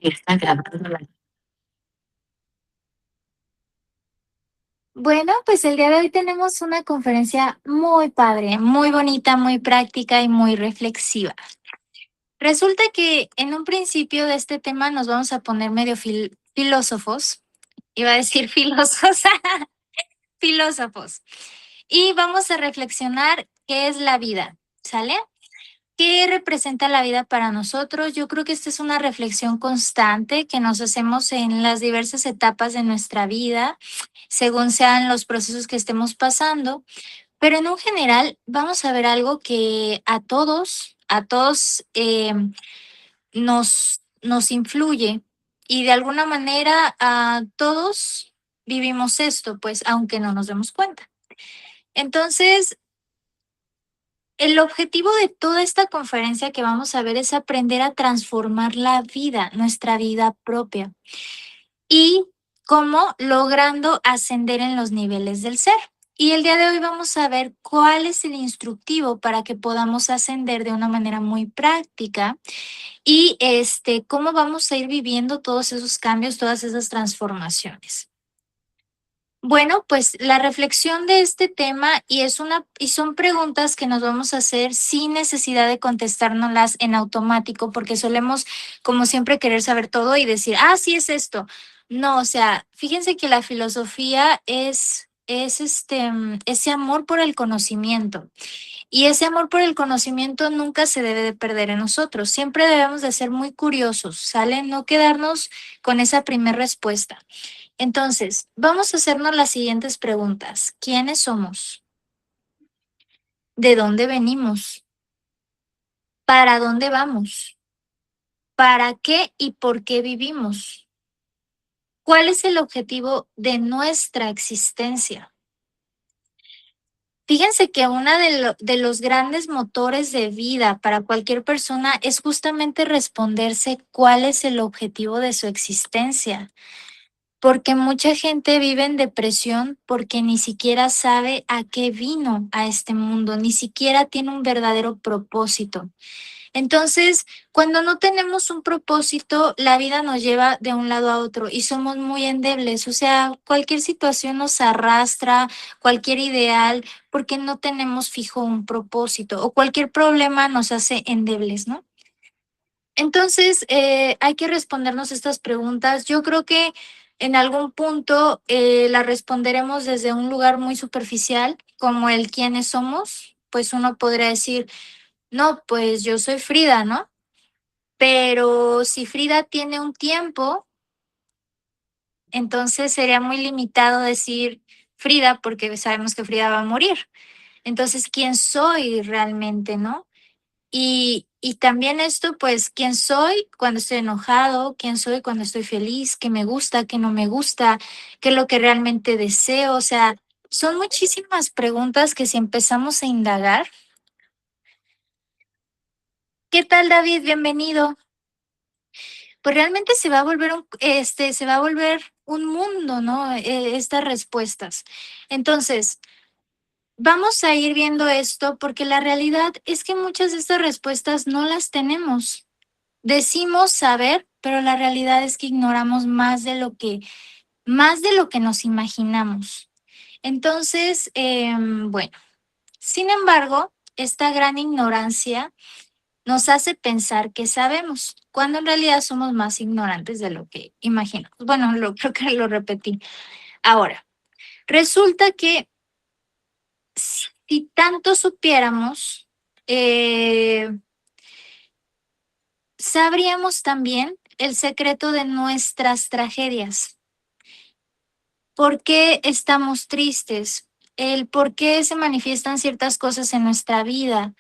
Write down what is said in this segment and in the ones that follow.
Está grabando la- Bueno, pues el día de hoy tenemos una conferencia muy padre, muy bonita, muy práctica y muy reflexiva. Resulta que en un principio de este tema nos vamos a poner medio filósofos, iba a decir filósofos, filósofos, y vamos a reflexionar qué es la vida, ¿sale? ¿Qué representa la vida para nosotros? Yo creo que esta es una reflexión constante que nos hacemos en las diversas etapas de nuestra vida, según sean los procesos que estemos pasando. Pero en un general, vamos a ver algo que a todos nos influye y de alguna manera a todos vivimos esto, pues aunque no nos demos cuenta. Entonces, el objetivo de toda esta conferencia que vamos a ver es aprender a transformar la vida, nuestra vida propia, y cómo logrando ascender en los niveles del ser. Y el día de hoy vamos a ver cuál es el instructivo para que podamos ascender de una manera muy práctica y cómo vamos a ir viviendo todos esos cambios, todas esas transformaciones. Bueno, pues la reflexión de este tema y son preguntas que nos vamos a hacer sin necesidad de contestárnoslas en automático, porque solemos, como siempre, querer saber todo y decir, ah, sí es esto. No, o sea, fíjense que la filosofía es ese amor por el conocimiento. Y ese amor por el conocimiento nunca se debe de perder en nosotros. Siempre debemos de ser muy curiosos, ¿sale? No quedarnos con esa primera respuesta. Entonces, vamos a hacernos las siguientes preguntas. ¿Quiénes somos? ¿De dónde venimos? ¿Para dónde vamos? ¿Para qué y por qué vivimos? ¿Cuál es el objetivo de nuestra existencia? Fíjense que uno de los grandes motores de vida para cualquier persona es justamente responderse cuál es el objetivo de su existencia. Porque mucha gente vive en depresión porque ni siquiera sabe a qué vino a este mundo, ni siquiera tiene un verdadero propósito. Entonces, cuando no tenemos un propósito, la vida nos lleva de un lado a otro y somos muy endebles. O sea, cualquier situación nos arrastra, cualquier ideal, porque no tenemos fijo un propósito o cualquier problema nos hace endebles, ¿no? Entonces, hay que respondernos estas preguntas. Yo creo que en algún punto las responderemos desde un lugar muy superficial, como el quiénes somos. Pues uno podría decir, no, pues yo soy Frida, ¿no? Pero si Frida tiene un tiempo, entonces sería muy limitado decir Frida, porque sabemos que Frida va a morir. Entonces, ¿quién soy realmente, no? Y también esto, pues, quién soy cuando estoy enojado, quién soy cuando estoy feliz, qué me gusta, qué no me gusta, qué es lo que realmente deseo. O sea, son muchísimas preguntas que si empezamos a indagar. ¿Qué tal, David? Bienvenido. Pues realmente se va a volver se va a volver un mundo, ¿no? Estas respuestas. Entonces, vamos a ir viendo esto porque la realidad es que muchas de estas respuestas no las tenemos. Decimos saber, pero la realidad es que ignoramos más de lo que nos imaginamos. Entonces, bueno, sin embargo, esta gran ignorancia nos hace pensar que sabemos, cuando en realidad somos más ignorantes de lo que imaginamos. Bueno, creo que lo repetí. Ahora, resulta que si tanto supiéramos, eh, sabríamos también el secreto de nuestras tragedias. ¿Por qué estamos tristes? El por qué se manifiestan ciertas cosas en nuestra vida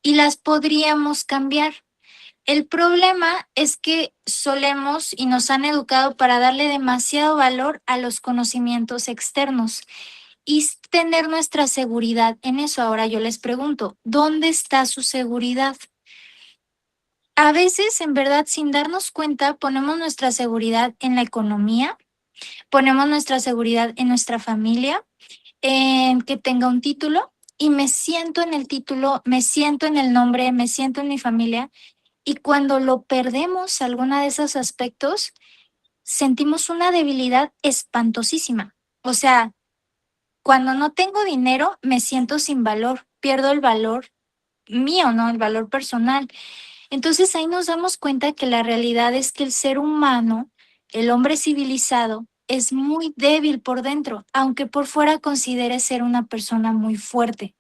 y las podríamos cambiar. El problema es que solemos y nos han educado para darle demasiado valor a los conocimientos externos y tener nuestra seguridad en eso. Ahora yo les pregunto, ¿dónde está su seguridad? A veces, en verdad, sin darnos cuenta, ponemos nuestra seguridad en la economía, ponemos nuestra seguridad en nuestra familia, en que tenga un título y me siento en el título, me siento en el nombre, me siento en mi familia Y cuando lo perdemos, alguna de esos aspectos, sentimos una debilidad espantosísima. O sea, cuando no tengo dinero, me siento sin valor, pierdo el valor mío, ¿no? El valor personal. Entonces ahí nos damos cuenta que la realidad es que el ser humano, el hombre civilizado, es muy débil por dentro, aunque por fuera considere ser una persona muy fuerte,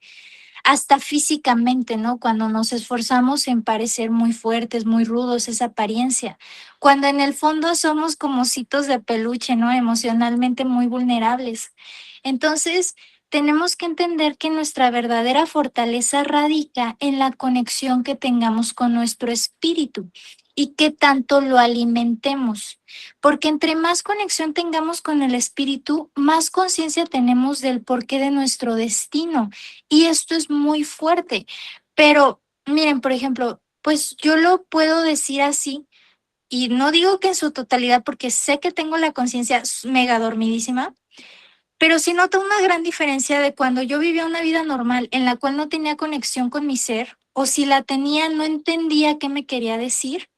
hasta físicamente, ¿no? Cuando nos esforzamos en parecer muy fuertes, muy rudos, esa apariencia, cuando en el fondo somos como ositos de peluche, ¿no? Emocionalmente muy vulnerables. Entonces, tenemos que entender que nuestra verdadera fortaleza radica en la conexión que tengamos con nuestro espíritu y que tanto lo alimentemos, porque entre más conexión tengamos con el espíritu, más conciencia tenemos del porqué de nuestro destino. Y esto es muy fuerte. Pero miren, por ejemplo, pues yo lo puedo decir así, y no digo que en su totalidad, porque sé que tengo la conciencia mega dormidísima, pero sí noto una gran diferencia de cuando yo vivía una vida normal en la cual no tenía conexión con mi ser, o si la tenía, no entendía qué me quería decir,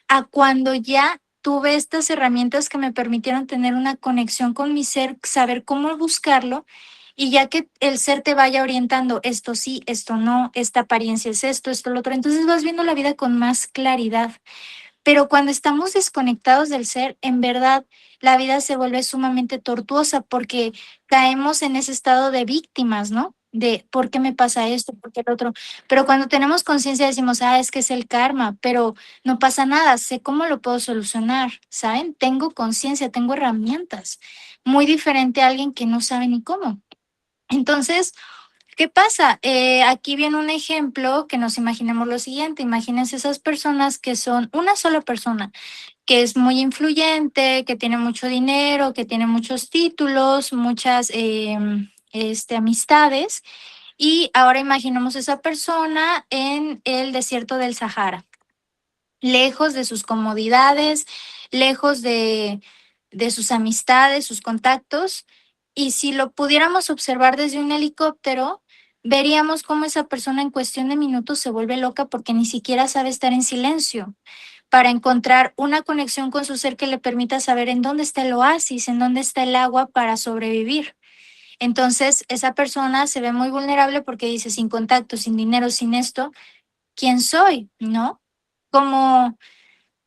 a cuando ya tuve estas herramientas que me permitieron tener una conexión con mi ser, saber cómo buscarlo, y ya que el ser te vaya orientando, esto sí, esto no, esta apariencia es esto, lo otro, entonces vas viendo la vida con más claridad. Pero cuando estamos desconectados del ser, en verdad, la vida se vuelve sumamente tortuosa porque caemos en ese estado de víctimas, ¿no? De por qué me pasa esto, por qué el otro. Pero cuando tenemos conciencia decimos, es que es el karma, pero no pasa nada, sé cómo lo puedo solucionar, ¿saben? Tengo conciencia, tengo herramientas. Muy diferente a alguien que no sabe ni cómo. Entonces, ¿qué pasa? Aquí viene un ejemplo que nos imaginemos lo siguiente. Imagínense esas personas que son una sola persona que es muy influyente, que tiene mucho dinero, que tiene muchos títulos, muchas amistades. Y ahora imaginemos esa persona en el desierto del Sahara, lejos de sus comodidades, lejos de sus amistades, sus contactos. Y si lo pudiéramos observar desde un helicóptero, veríamos cómo esa persona en cuestión de minutos se vuelve loca porque ni siquiera sabe estar en silencio para encontrar una conexión con su ser que le permita saber en dónde está el oasis, en dónde está el agua para sobrevivir. Entonces, esa persona se ve muy vulnerable porque dice, sin contacto, sin dinero, sin esto, ¿quién soy? ¿No? Como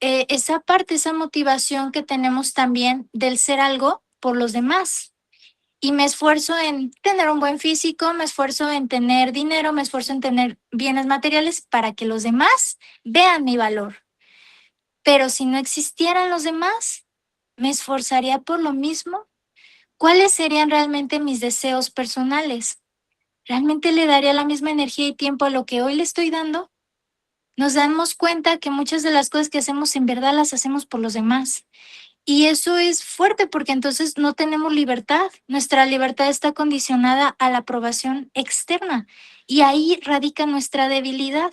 esa parte, esa motivación que tenemos también del ser algo por los demás. Y me esfuerzo en tener un buen físico, me esfuerzo en tener dinero, me esfuerzo en tener bienes materiales para que los demás vean mi valor. Pero si no existieran los demás, ¿me esforzaría por lo mismo? ¿Cuáles serían realmente mis deseos personales? ¿Realmente le daría la misma energía y tiempo a lo que hoy le estoy dando? Nos damos cuenta que muchas de las cosas que hacemos en verdad las hacemos por los demás. Y eso es fuerte porque entonces no tenemos libertad. Nuestra libertad está condicionada a la aprobación externa y ahí radica nuestra debilidad.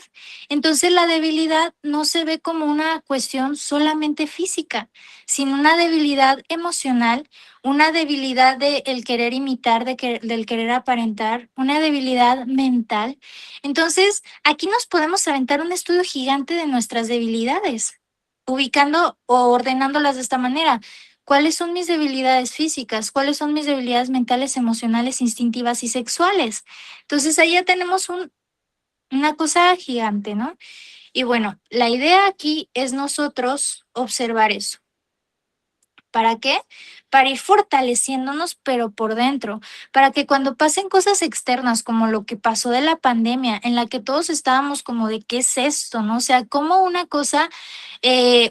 Entonces la debilidad no se ve como una cuestión solamente física, sino una debilidad emocional, una debilidad de el querer imitar, del querer aparentar, una debilidad mental. Entonces aquí nos podemos aventar un estudio gigante de nuestras debilidades ubicando o ordenándolas de esta manera. ¿Cuáles son mis debilidades físicas? ¿Cuáles son mis debilidades mentales, emocionales, instintivas y sexuales? Entonces ahí ya tenemos una cosa gigante, ¿no? Y bueno, la idea aquí es nosotros observar eso. ¿Para qué? Para ir fortaleciéndonos, pero por dentro, para que cuando pasen cosas externas como lo que pasó de la pandemia, en la que todos estábamos como de qué es esto, ¿no? O sea, cómo una cosa,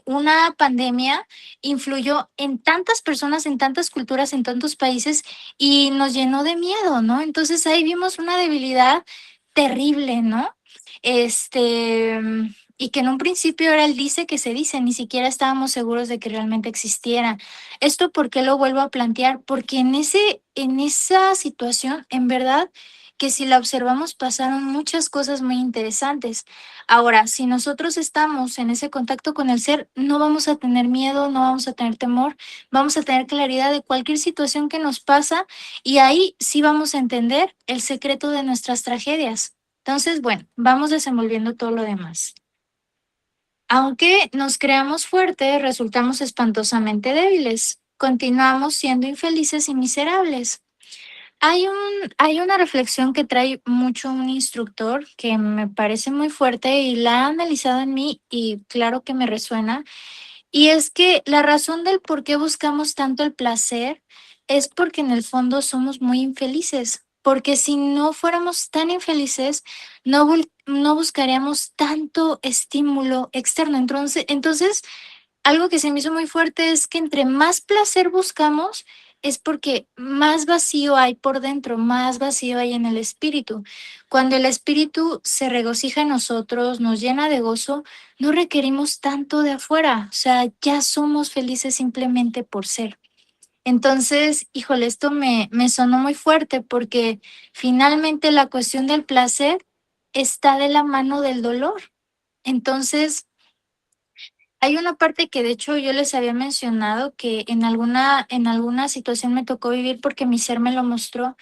una pandemia influyó en tantas personas, en tantas culturas, en tantos países y nos llenó de miedo, ¿no? Entonces ahí vimos una debilidad terrible, ¿no? Este, y que en un principio era el dice que se dice, ni siquiera estábamos seguros de que realmente existiera. ¿Esto por qué lo vuelvo a plantear? Porque en esa situación, en verdad, que si la observamos pasaron muchas cosas muy interesantes. Ahora, si nosotros estamos en ese contacto con el ser, no vamos a tener miedo, no vamos a tener temor, vamos a tener claridad de cualquier situación que nos pasa y ahí sí vamos a entender el secreto de nuestras tragedias. Entonces, bueno, vamos desenvolviendo todo lo demás. Aunque nos creamos fuertes, resultamos espantosamente débiles. Continuamos siendo infelices y miserables. Hay una reflexión que trae mucho un instructor que me parece muy fuerte y la ha analizado en mí y claro que me resuena. Y es que la razón del por qué buscamos tanto el placer es porque en el fondo somos muy infelices. Porque si no fuéramos tan infelices, no buscaríamos tanto estímulo externo. Entonces, algo que se me hizo muy fuerte es que entre más placer buscamos, es porque más vacío hay por dentro, más vacío hay en el espíritu. Cuando el espíritu se regocija en nosotros, nos llena de gozo, no requerimos tanto de afuera, o sea, ya somos felices simplemente por ser. Entonces, híjole, esto me sonó muy fuerte porque finalmente la cuestión del placer está de la mano del dolor. Entonces, hay una parte que de hecho yo les había mencionado que en alguna situación me tocó vivir porque mi ser me lo mostró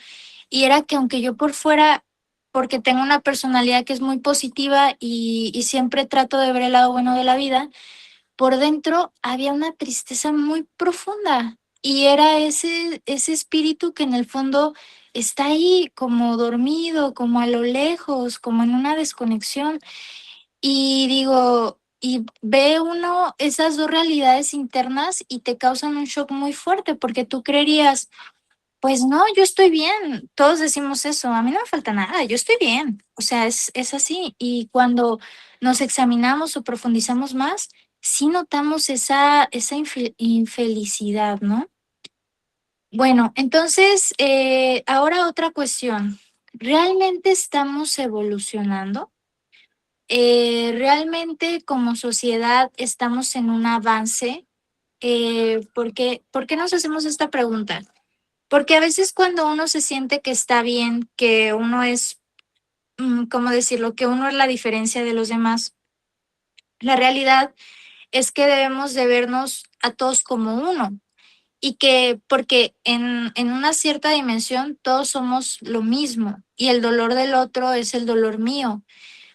y era que aunque yo por fuera, porque tengo una personalidad que es muy positiva y siempre trato de ver el lado bueno de la vida, por dentro había una tristeza muy profunda y era ese espíritu que en el fondo está ahí como dormido, como a lo lejos, como en una desconexión. Y digo, y ve uno esas dos realidades internas y te causan un shock muy fuerte porque tú creerías, pues no, yo estoy bien. Todos decimos eso, a mí no me falta nada, yo estoy bien. O sea, es así. Y cuando nos examinamos o profundizamos más, sí notamos esa infelicidad, ¿no? Bueno, entonces, ahora otra cuestión. ¿Realmente estamos evolucionando? Realmente como sociedad estamos en un avance. ¿Por qué nos hacemos esta pregunta? Porque a veces cuando uno se siente que está bien, que uno es, ¿cómo decirlo? Que uno es la diferencia de los demás, la realidad es que debemos de vernos a todos como uno y que porque en una cierta dimensión todos somos lo mismo y el dolor del otro es el dolor mío.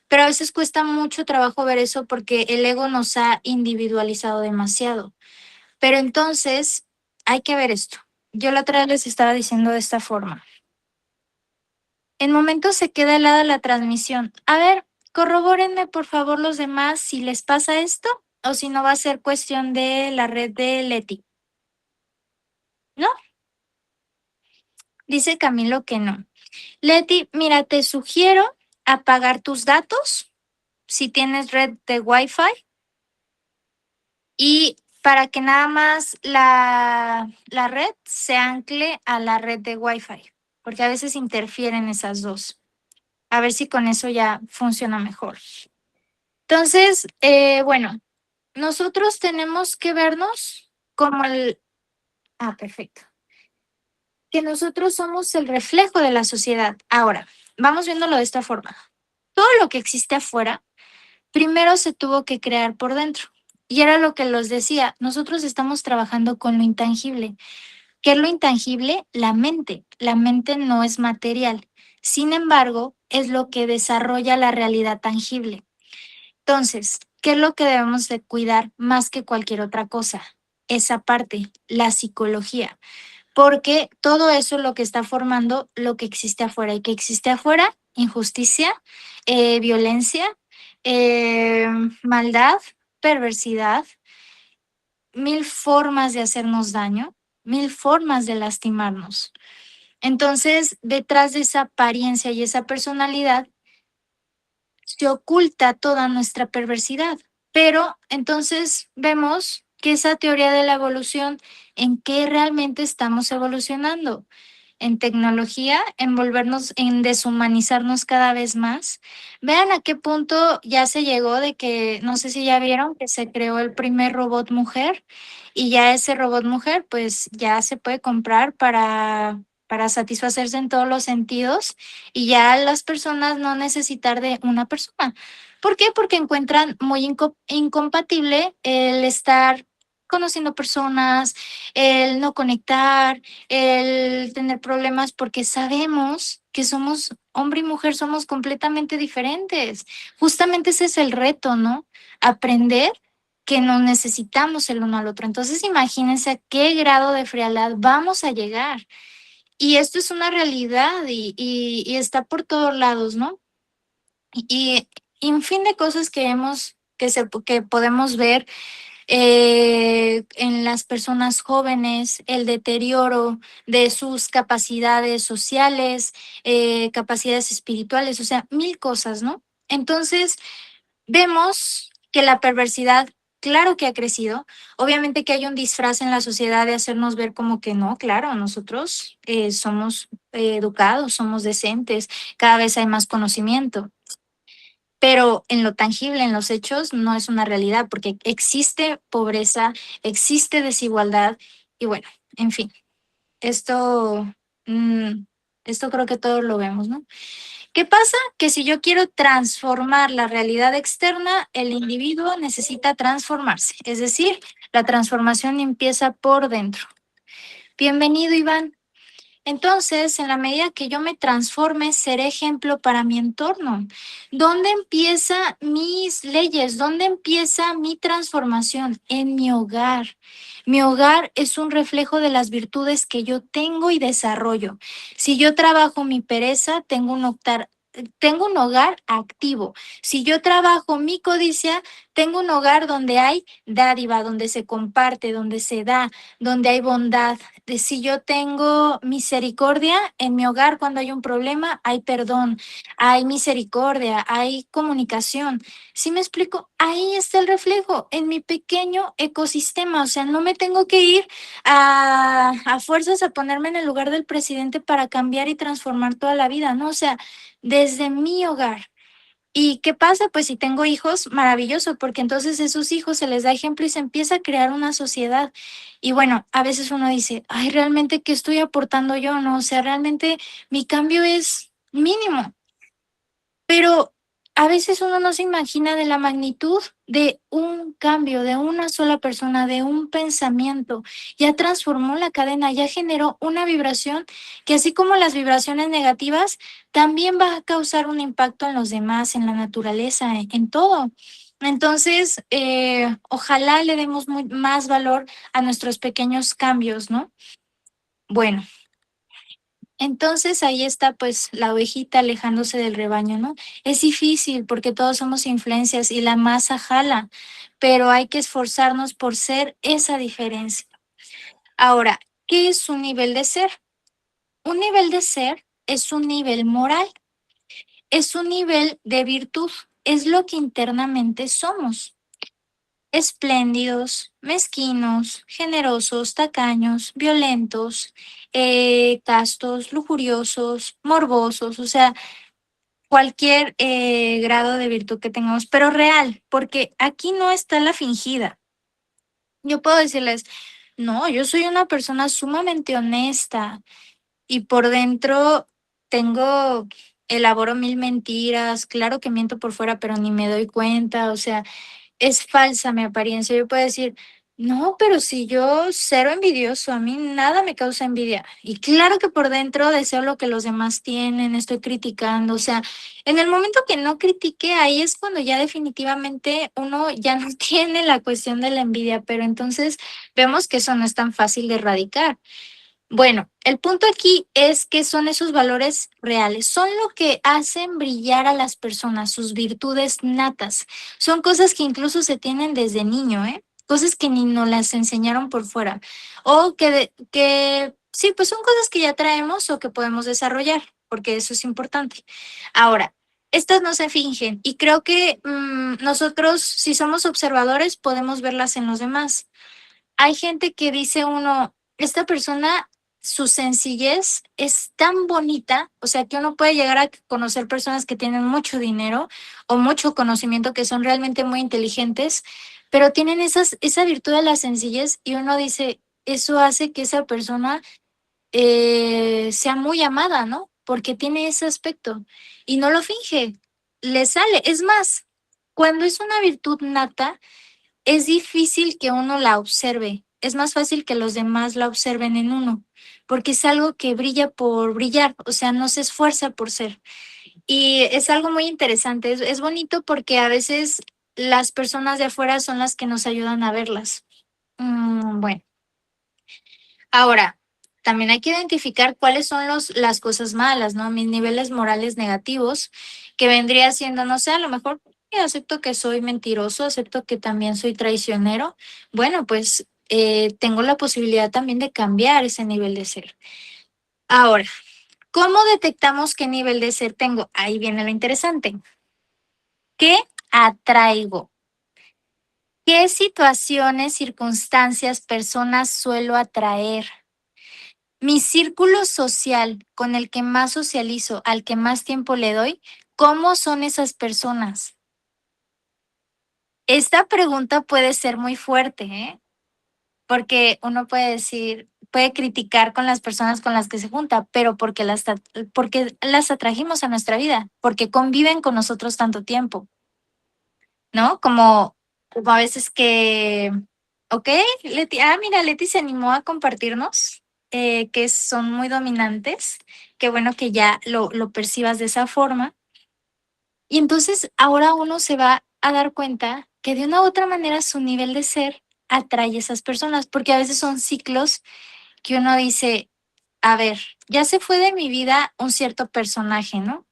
Pero a veces cuesta mucho trabajo ver eso porque el ego nos ha individualizado demasiado. Pero entonces hay que ver esto. Yo la otra vez les estaba diciendo de esta forma. En momentos se queda helada la transmisión. A ver, corrobórenme por favor los demás si les pasa esto o si no va a ser cuestión de la red de Leti. ¿No? Dice Camilo que no. Leti, mira, te sugiero apagar tus datos si tienes red de Wi-Fi y para que nada más la red se ancle a la red de Wi-Fi, porque a veces interfieren esas dos. A ver si con eso ya funciona mejor. Entonces, bueno, nosotros tenemos que vernos como el... Ah, perfecto. Que nosotros somos el reflejo de la sociedad. Ahora, vamos viéndolo de esta forma. Todo lo que existe afuera, primero se tuvo que crear por dentro. Y era lo que los decía, nosotros estamos trabajando con lo intangible. ¿Qué es lo intangible? La mente. La mente no es material. Sin embargo, es lo que desarrolla la realidad tangible. Entonces, ¿qué es lo que debemos de cuidar más que cualquier otra cosa? Esa parte, la psicología, porque todo eso es lo que está formando lo que existe afuera. ¿Y que existe afuera? Injusticia, violencia, eh, maldad, perversidad, mil formas de hacernos daño, mil formas de lastimarnos. Entonces, detrás de esa apariencia y esa personalidad se oculta toda nuestra perversidad. Pero entonces vemos que esa teoría de la evolución, ¿en qué realmente estamos evolucionando? En tecnología, en volvernos, en deshumanizarnos cada vez más. Vean a qué punto ya se llegó de que, no sé si ya vieron, que se creó el primer robot mujer y ya ese robot mujer pues ya se puede comprar para satisfacerse en todos los sentidos y ya las personas no necesitar de una persona. ¿Por qué? Porque encuentran muy incompatible el estar conociendo personas, el no conectar, el tener problemas, porque sabemos que somos hombre y mujer, somos completamente diferentes. Justamente ese es el reto, ¿no? Aprender que nos necesitamos el uno al otro. Entonces, imagínense a qué grado de frialdad vamos a llegar. Y esto es una realidad y está por todos lados, ¿no? Y un fin de cosas que que podemos ver en las personas jóvenes, el deterioro de sus capacidades sociales, capacidades espirituales, o sea, mil cosas, ¿no? Entonces, vemos que la perversidad, claro que ha crecido. Obviamente que hay un disfraz en la sociedad de hacernos ver como que no, claro, nosotros somos educados, somos decentes, cada vez hay más conocimiento, pero en lo tangible, en los hechos, no es una realidad porque existe pobreza, existe desigualdad y bueno, en fin, esto, mm, esto creo que todos lo vemos, ¿no? ¿Qué pasa? Que si yo quiero transformar la realidad externa, el individuo necesita transformarse, es decir, la transformación empieza por dentro. Bienvenido, Iván. Entonces, en la medida que yo me transforme, seré ejemplo para mi entorno. ¿Dónde empiezan mis leyes? ¿Dónde empieza mi transformación? En mi hogar. Mi hogar es un reflejo de las virtudes que yo tengo y desarrollo. Si yo trabajo mi pereza, tengo un hogar activo. Si yo trabajo mi codicia, tengo un hogar donde hay dádiva, donde se comparte, donde se da, donde hay bondad. De si yo tengo misericordia en mi hogar cuando hay un problema, hay perdón, hay misericordia, hay comunicación. ¿Sí me explico? Ahí está el reflejo en mi pequeño ecosistema. O sea, no me tengo que ir a fuerzas a ponerme en el lugar del presidente para cambiar y transformar toda la vida, ¿no? O sea, desde mi hogar. ¿Y qué pasa? Pues si tengo hijos, maravilloso, porque entonces a esos hijos se les da ejemplo y se empieza a crear una sociedad. Y bueno, a veces uno dice, ay, realmente, ¿qué estoy aportando yo? No, o sea, realmente mi cambio es mínimo. Pero a veces uno no se imagina de la magnitud de un cambio, de una sola persona, de un pensamiento. Ya transformó la cadena, ya generó una vibración que así como las vibraciones negativas, también va a causar un impacto en los demás, en la naturaleza, en todo. Entonces, ojalá le demos más valor a nuestros pequeños cambios, ¿no? Bueno, entonces ahí está pues la ovejita alejándose del rebaño, ¿no? Es difícil porque todos somos influencias y la masa jala, pero hay que esforzarnos por ser esa diferencia. Ahora, ¿qué es un nivel de ser? Un nivel de ser es un nivel moral, es un nivel de virtud, es lo que internamente somos. Espléndidos, mezquinos, generosos, tacaños, violentos, castos, lujuriosos, morbosos, o sea, cualquier grado de virtud que tengamos, pero real, porque aquí no está la fingida. Yo puedo decirles, no, yo soy una persona sumamente honesta y por dentro tengo, elaboro mil mentiras, claro que miento por fuera, pero ni me doy cuenta, o sea, es falsa mi apariencia. Yo puedo decir, no, pero si yo cero envidioso, a mí nada me causa envidia. Y claro que por dentro deseo lo que los demás tienen, estoy criticando. O sea, en el momento que no critique, ahí es cuando ya definitivamente uno ya no tiene la cuestión de la envidia, pero entonces vemos que eso no es tan fácil de erradicar. Bueno, el punto aquí es que son esos valores reales, son lo que hacen brillar a las personas, sus virtudes natas. Son cosas que incluso se tienen desde niño, ¿eh? Cosas que ni nos las enseñaron por fuera. O que sí, pues son cosas que ya traemos o que podemos desarrollar, porque eso es importante. Ahora, estas no se fingen y creo que nosotros, si somos observadores, podemos verlas en los demás. Hay gente que dice uno, esta persona, su sencillez es tan bonita, o sea, que uno puede llegar a conocer personas que tienen mucho dinero o mucho conocimiento, que son realmente muy inteligentes, pero tienen esa virtud de la sencillez y uno dice, eso hace que esa persona sea muy amada, ¿no? Porque tiene ese aspecto y no lo finge, le sale. Es más, cuando es una virtud nata, es difícil que uno la observe. Es más fácil que los demás la observen en uno, porque es algo que brilla por brillar, o sea, no se esfuerza por ser. Y es algo muy interesante, es bonito porque a veces las personas de afuera son las que nos ayudan a verlas. Bueno, ahora, también hay que identificar cuáles son las cosas malas, ¿no? Mis niveles morales negativos, que vendría siendo, no sé, a lo mejor acepto que soy mentiroso, acepto que también soy traicionero. Bueno, pues tengo la posibilidad también de cambiar ese nivel de ser. Ahora, ¿cómo detectamos qué nivel de ser tengo? Ahí viene lo interesante. ¿Qué atraigo? ¿Qué situaciones, circunstancias, personas suelo atraer? Mi círculo social con el que más socializo, al que más tiempo le doy, ¿cómo son esas personas? Esta pregunta puede ser muy fuerte, ¿eh? Porque uno puede decir, puede criticar con las personas con las que se junta, pero porque las atrajimos a nuestra vida, porque conviven con nosotros tanto tiempo, ¿no? Como a veces que, ok, Leti, mira, Leti se animó a compartirnos que son muy dominantes. Qué bueno que ya lo percibas de esa forma. Y entonces ahora uno se va a dar cuenta que de una u otra manera su nivel de ser atrae a esas personas, porque a veces son ciclos que uno dice, a ver, ya se fue de mi vida un cierto personaje, ¿no?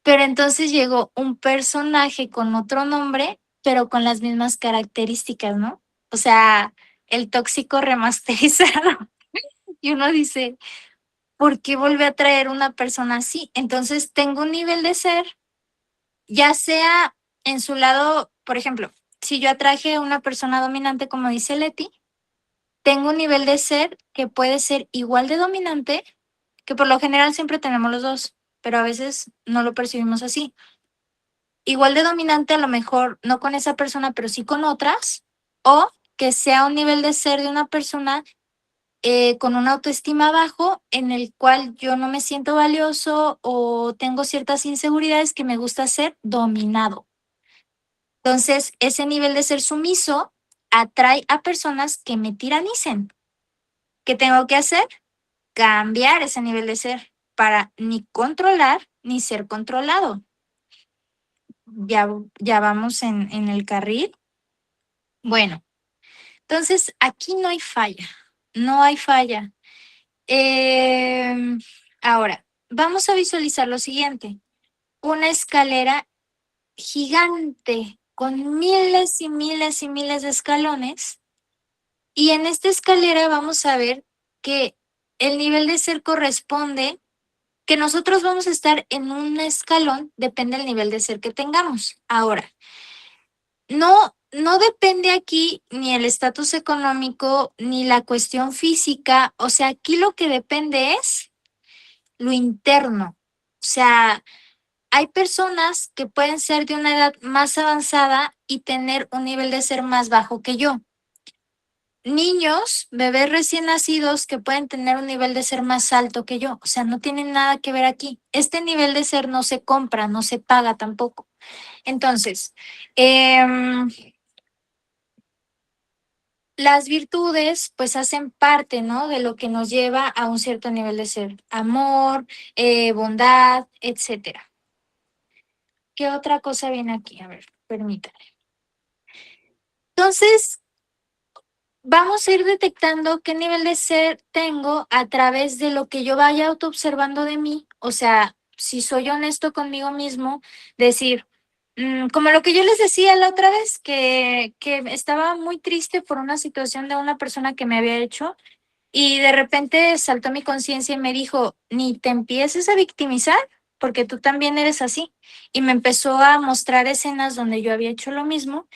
Pero entonces llegó un personaje con otro nombre, pero con las mismas características, ¿no? O sea, el tóxico remasterizado. Y uno dice, ¿por qué vuelve a traer una persona así? Entonces tengo un nivel de ser, ya sea en su lado, por ejemplo, si yo atraje a una persona dominante, como dice Leti, tengo un nivel de ser que puede ser igual de dominante, que por lo general siempre tenemos los dos, pero a veces no lo percibimos así. Igual de dominante, a lo mejor no con esa persona, pero sí con otras, o que sea un nivel de ser de una persona con una autoestima bajo en el cual yo no me siento valioso o tengo ciertas inseguridades que me gusta ser dominado. Entonces, ese nivel de ser sumiso atrae a personas que me tiranicen. ¿Qué tengo que hacer? Cambiar ese nivel de ser para ni controlar ni ser controlado. Ya vamos en el carril. Bueno, entonces aquí no hay falla, no hay falla. Ahora, vamos a visualizar lo siguiente, una escalera gigante con miles y miles y miles de escalones y en esta escalera vamos a ver que el nivel de ser corresponde, que nosotros vamos a estar en un escalón, depende del nivel de ser que tengamos. Ahora, no depende aquí ni el estatus económico ni la cuestión física, o sea, aquí lo que depende es lo interno. O sea, hay personas que pueden ser de una edad más avanzada y tener un nivel de ser más bajo que yo. Niños, bebés recién nacidos que pueden tener un nivel de ser más alto que yo. O sea, no tienen nada que ver aquí. Este nivel de ser no se compra, no se paga tampoco. Entonces, las virtudes pues hacen parte, ¿no? De lo que nos lleva a un cierto nivel de ser. Amor, bondad, etcétera. ¿Qué otra cosa viene aquí? A ver, permítame. Entonces, vamos a ir detectando qué nivel de ser tengo a través de lo que yo vaya autoobservando de mí. O sea, si soy honesto conmigo mismo, decir, como lo que yo les decía la otra vez, que estaba muy triste por una situación de una persona que me había hecho. Y de repente saltó mi conciencia y me dijo, ni te empieces a victimizar, porque tú también eres así. Y me empezó a mostrar escenas donde yo había hecho lo mismo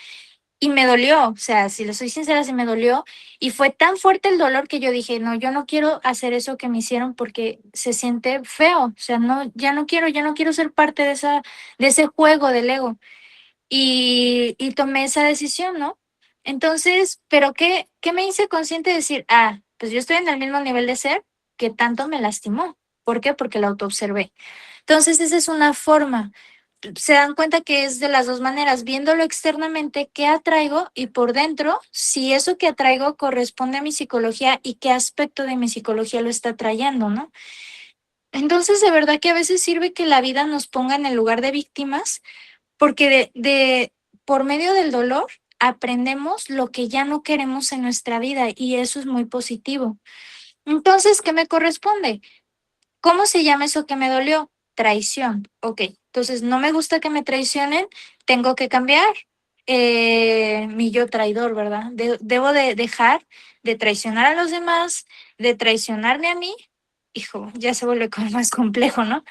y me dolió, o sea, si le soy sincera, sí me dolió. Y fue tan fuerte el dolor que yo dije, no, yo no quiero hacer eso que me hicieron porque se siente feo. O sea, no, ya no quiero ser parte de ese juego del ego. Y tomé esa decisión, ¿no? Entonces, ¿pero qué me hice consciente de decir, pues yo estoy en el mismo nivel de ser que tanto me lastimó? ¿Por qué? Porque la autoobservé. Entonces, esa es una forma. se dan cuenta que es de las dos maneras, viéndolo externamente, qué atraigo y por dentro, si eso que atraigo corresponde a mi psicología y qué aspecto de mi psicología lo está trayendo, ¿no? Entonces, de verdad que a veces sirve que la vida nos ponga en el lugar de víctimas, porque por medio del dolor aprendemos lo que ya no queremos en nuestra vida y eso es muy positivo. Entonces, ¿qué me corresponde? ¿Cómo se llama eso que me dolió? Traición. Ok, entonces no me gusta que me traicionen, tengo que cambiar mi yo traidor, ¿verdad? Debo de dejar de traicionar a los demás, de traicionarme a mí. Hijo, ya se vuelve como más complejo, ¿no?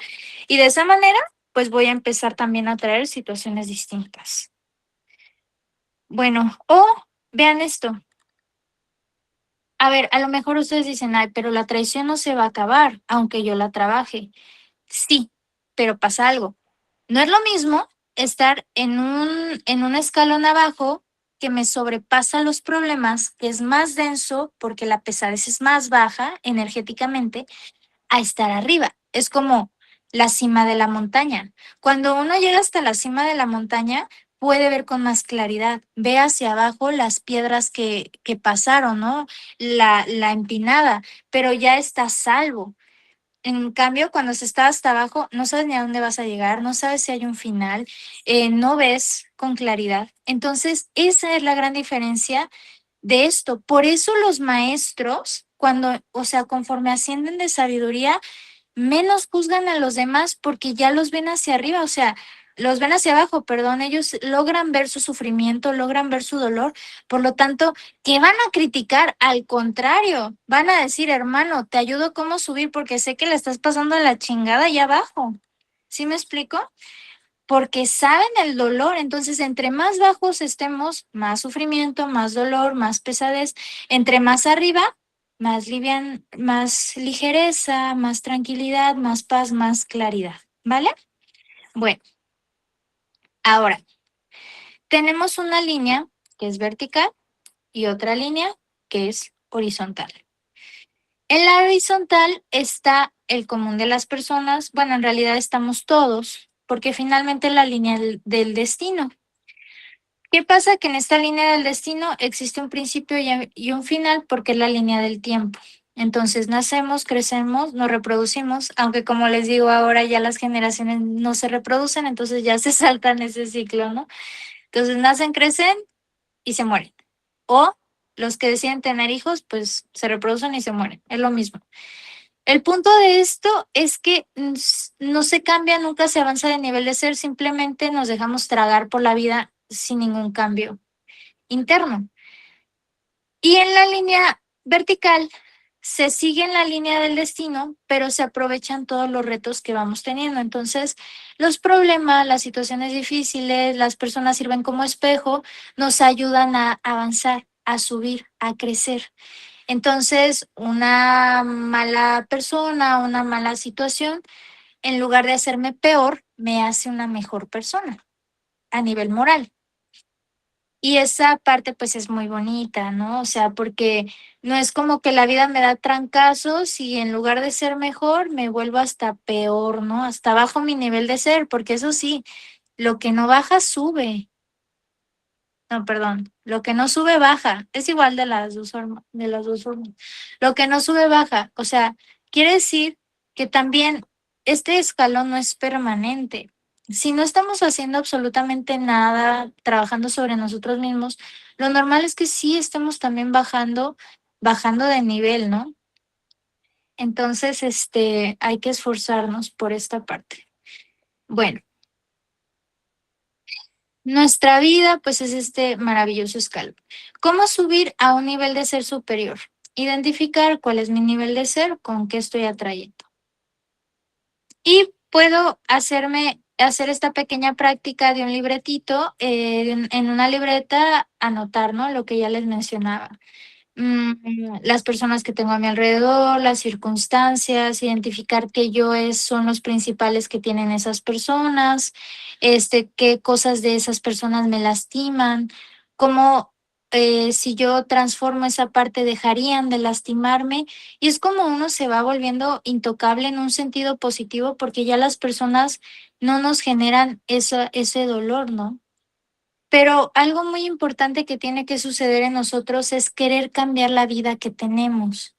Y de esa manera, pues voy a empezar también a traer situaciones distintas. Bueno, o vean esto. A ver, a lo mejor ustedes dicen, ay, pero la traición no se va a acabar, aunque yo la trabaje. Sí, pero pasa algo. No es lo mismo estar en un escalón abajo que me sobrepasa los problemas, que es más denso porque la pesadez es más baja energéticamente, a estar arriba. Es como la cima de la montaña. Cuando uno llega hasta la cima de la montaña, puede ver con más claridad. Ve hacia abajo las piedras que pasaron, ¿no? La empinada, pero ya está a salvo. En cambio, cuando se está hasta abajo, no sabes ni a dónde vas a llegar, no sabes si hay un final, no ves con claridad. Entonces, esa es la gran diferencia de esto. Por eso los maestros, cuando, o sea, conforme ascienden de sabiduría, menos juzgan a los demás porque ya los ven hacia arriba, o sea, los ven hacia abajo, perdón, ellos logran ver su sufrimiento, logran ver su dolor, por lo tanto, ¿qué van a criticar? Al contrario, van a decir, hermano, te ayudo cómo subir porque sé que le estás pasando la chingada allá abajo. ¿Sí me explico? Porque saben el dolor, entonces entre más bajos estemos, más sufrimiento, más dolor, más pesadez, entre más arriba, más livian, más ligereza, más tranquilidad, más paz, más claridad, ¿vale? Bueno, ahora tenemos una línea que es vertical y otra línea que es horizontal. En la horizontal está el común de las personas, bueno, en realidad estamos todos, porque finalmente la línea del destino. ¿Qué pasa? Que en esta línea del destino existe un principio y un final porque es la línea del tiempo. Entonces nacemos, crecemos, nos reproducimos, aunque como les digo ahora ya las generaciones no se reproducen, entonces ya se saltan ese ciclo, ¿no? Entonces nacen, crecen y se mueren. O los que deciden tener hijos, pues se reproducen y se mueren. Es lo mismo. El punto de esto es que no se cambia, nunca se avanza de nivel de ser, simplemente nos dejamos tragar por la vida sin ningún cambio interno. Y en la línea vertical se sigue en la línea del destino, pero se aprovechan todos los retos que vamos teniendo. Entonces, los problemas, las situaciones difíciles, las personas sirven como espejo, nos ayudan a avanzar, a subir, a crecer. Entonces, una mala persona, una mala situación, en lugar de hacerme peor, me hace una mejor persona a nivel moral. Y esa parte pues es muy bonita, ¿no? O sea, porque no es como que la vida me da trancazos y en lugar de ser mejor me vuelvo hasta peor, ¿no? Hasta bajo mi nivel de ser, porque eso sí, lo que no baja sube. No, perdón, lo que no sube baja. Es igual de las dos formas. Lo que no sube baja. O sea, quiere decir que también este escalón no es permanente. Si no estamos haciendo absolutamente nada, trabajando sobre nosotros mismos, lo normal es que sí estemos también bajando de nivel, ¿no? Entonces, hay que esforzarnos por esta parte. Bueno, nuestra vida, pues, es este maravilloso escalón. ¿Cómo subir a un nivel de ser superior? Identificar cuál es mi nivel de ser, con qué estoy atrayendo. Y puedo hacer esta pequeña práctica de un libretito, en una libreta, anotar, ¿no? Lo que ya les mencionaba. Las personas que tengo a mi alrededor, las circunstancias, identificar qué son los principales que tienen esas personas, qué cosas de esas personas me lastiman, cómo si yo transformo esa parte, dejarían de lastimarme. Y es como uno se va volviendo intocable en un sentido positivo, porque ya las personas no nos generan ese dolor, ¿no? Pero algo muy importante que tiene que suceder en nosotros es querer cambiar la vida que tenemos,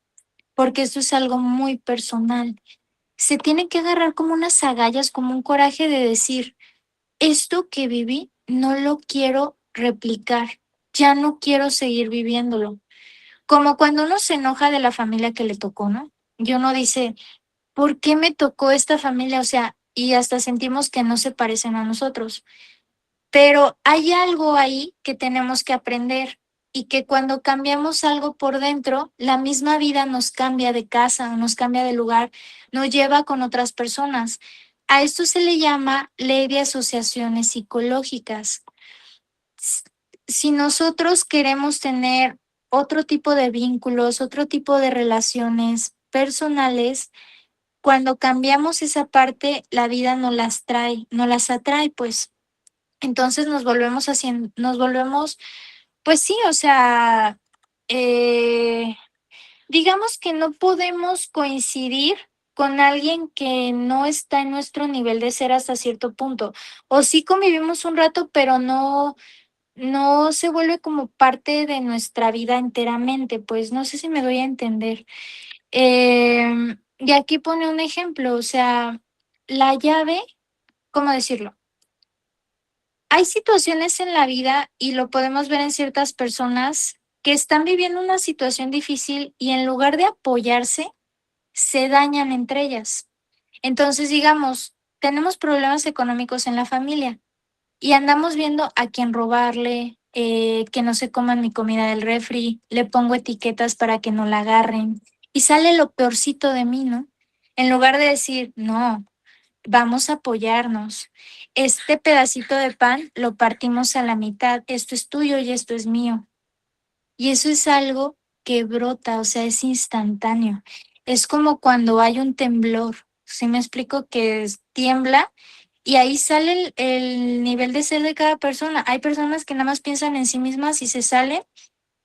porque esto es algo muy personal. Se tiene que agarrar como unas agallas, como un coraje de decir, esto que viví no lo quiero replicar, ya no quiero seguir viviéndolo. Como cuando uno se enoja de la familia que le tocó, ¿no? Y uno dice, ¿por qué me tocó esta familia? O sea, y hasta sentimos que no se parecen a nosotros. Pero hay algo ahí que tenemos que aprender, y que cuando cambiamos algo por dentro, la misma vida nos cambia de casa, nos cambia de lugar, nos lleva con otras personas. A esto se le llama ley de asociaciones psicológicas. S- Si nosotros queremos tener otro tipo de vínculos, otro tipo de relaciones personales, cuando cambiamos esa parte, la vida nos las trae, nos las atrae, pues. Entonces nos volvemos, pues sí, o sea, eh, digamos que no podemos coincidir con alguien que no está en nuestro nivel de ser hasta cierto punto. O sí convivimos un rato, pero no se vuelve como parte de nuestra vida enteramente, pues no sé si me doy a entender. Y aquí pone un ejemplo, o sea, la llave, ¿cómo decirlo? Hay situaciones en la vida, y lo podemos ver en ciertas personas que están viviendo una situación difícil, y en lugar de apoyarse, se dañan entre ellas. Entonces, digamos, tenemos problemas económicos en la familia y andamos viendo a quién robarle, que no se coman mi comida del refri, le pongo etiquetas para que no la agarren, y sale lo peorcito de mí, ¿no? En lugar de decir, no, vamos a apoyarnos. Este pedacito de pan lo partimos a la mitad. Esto es tuyo y esto es mío. Y eso es algo que brota, o sea, es instantáneo. Es como cuando hay un temblor. ¿Sí me explico? Que tiembla y ahí sale el nivel de ser de cada persona. Hay personas que nada más piensan en sí mismas y se salen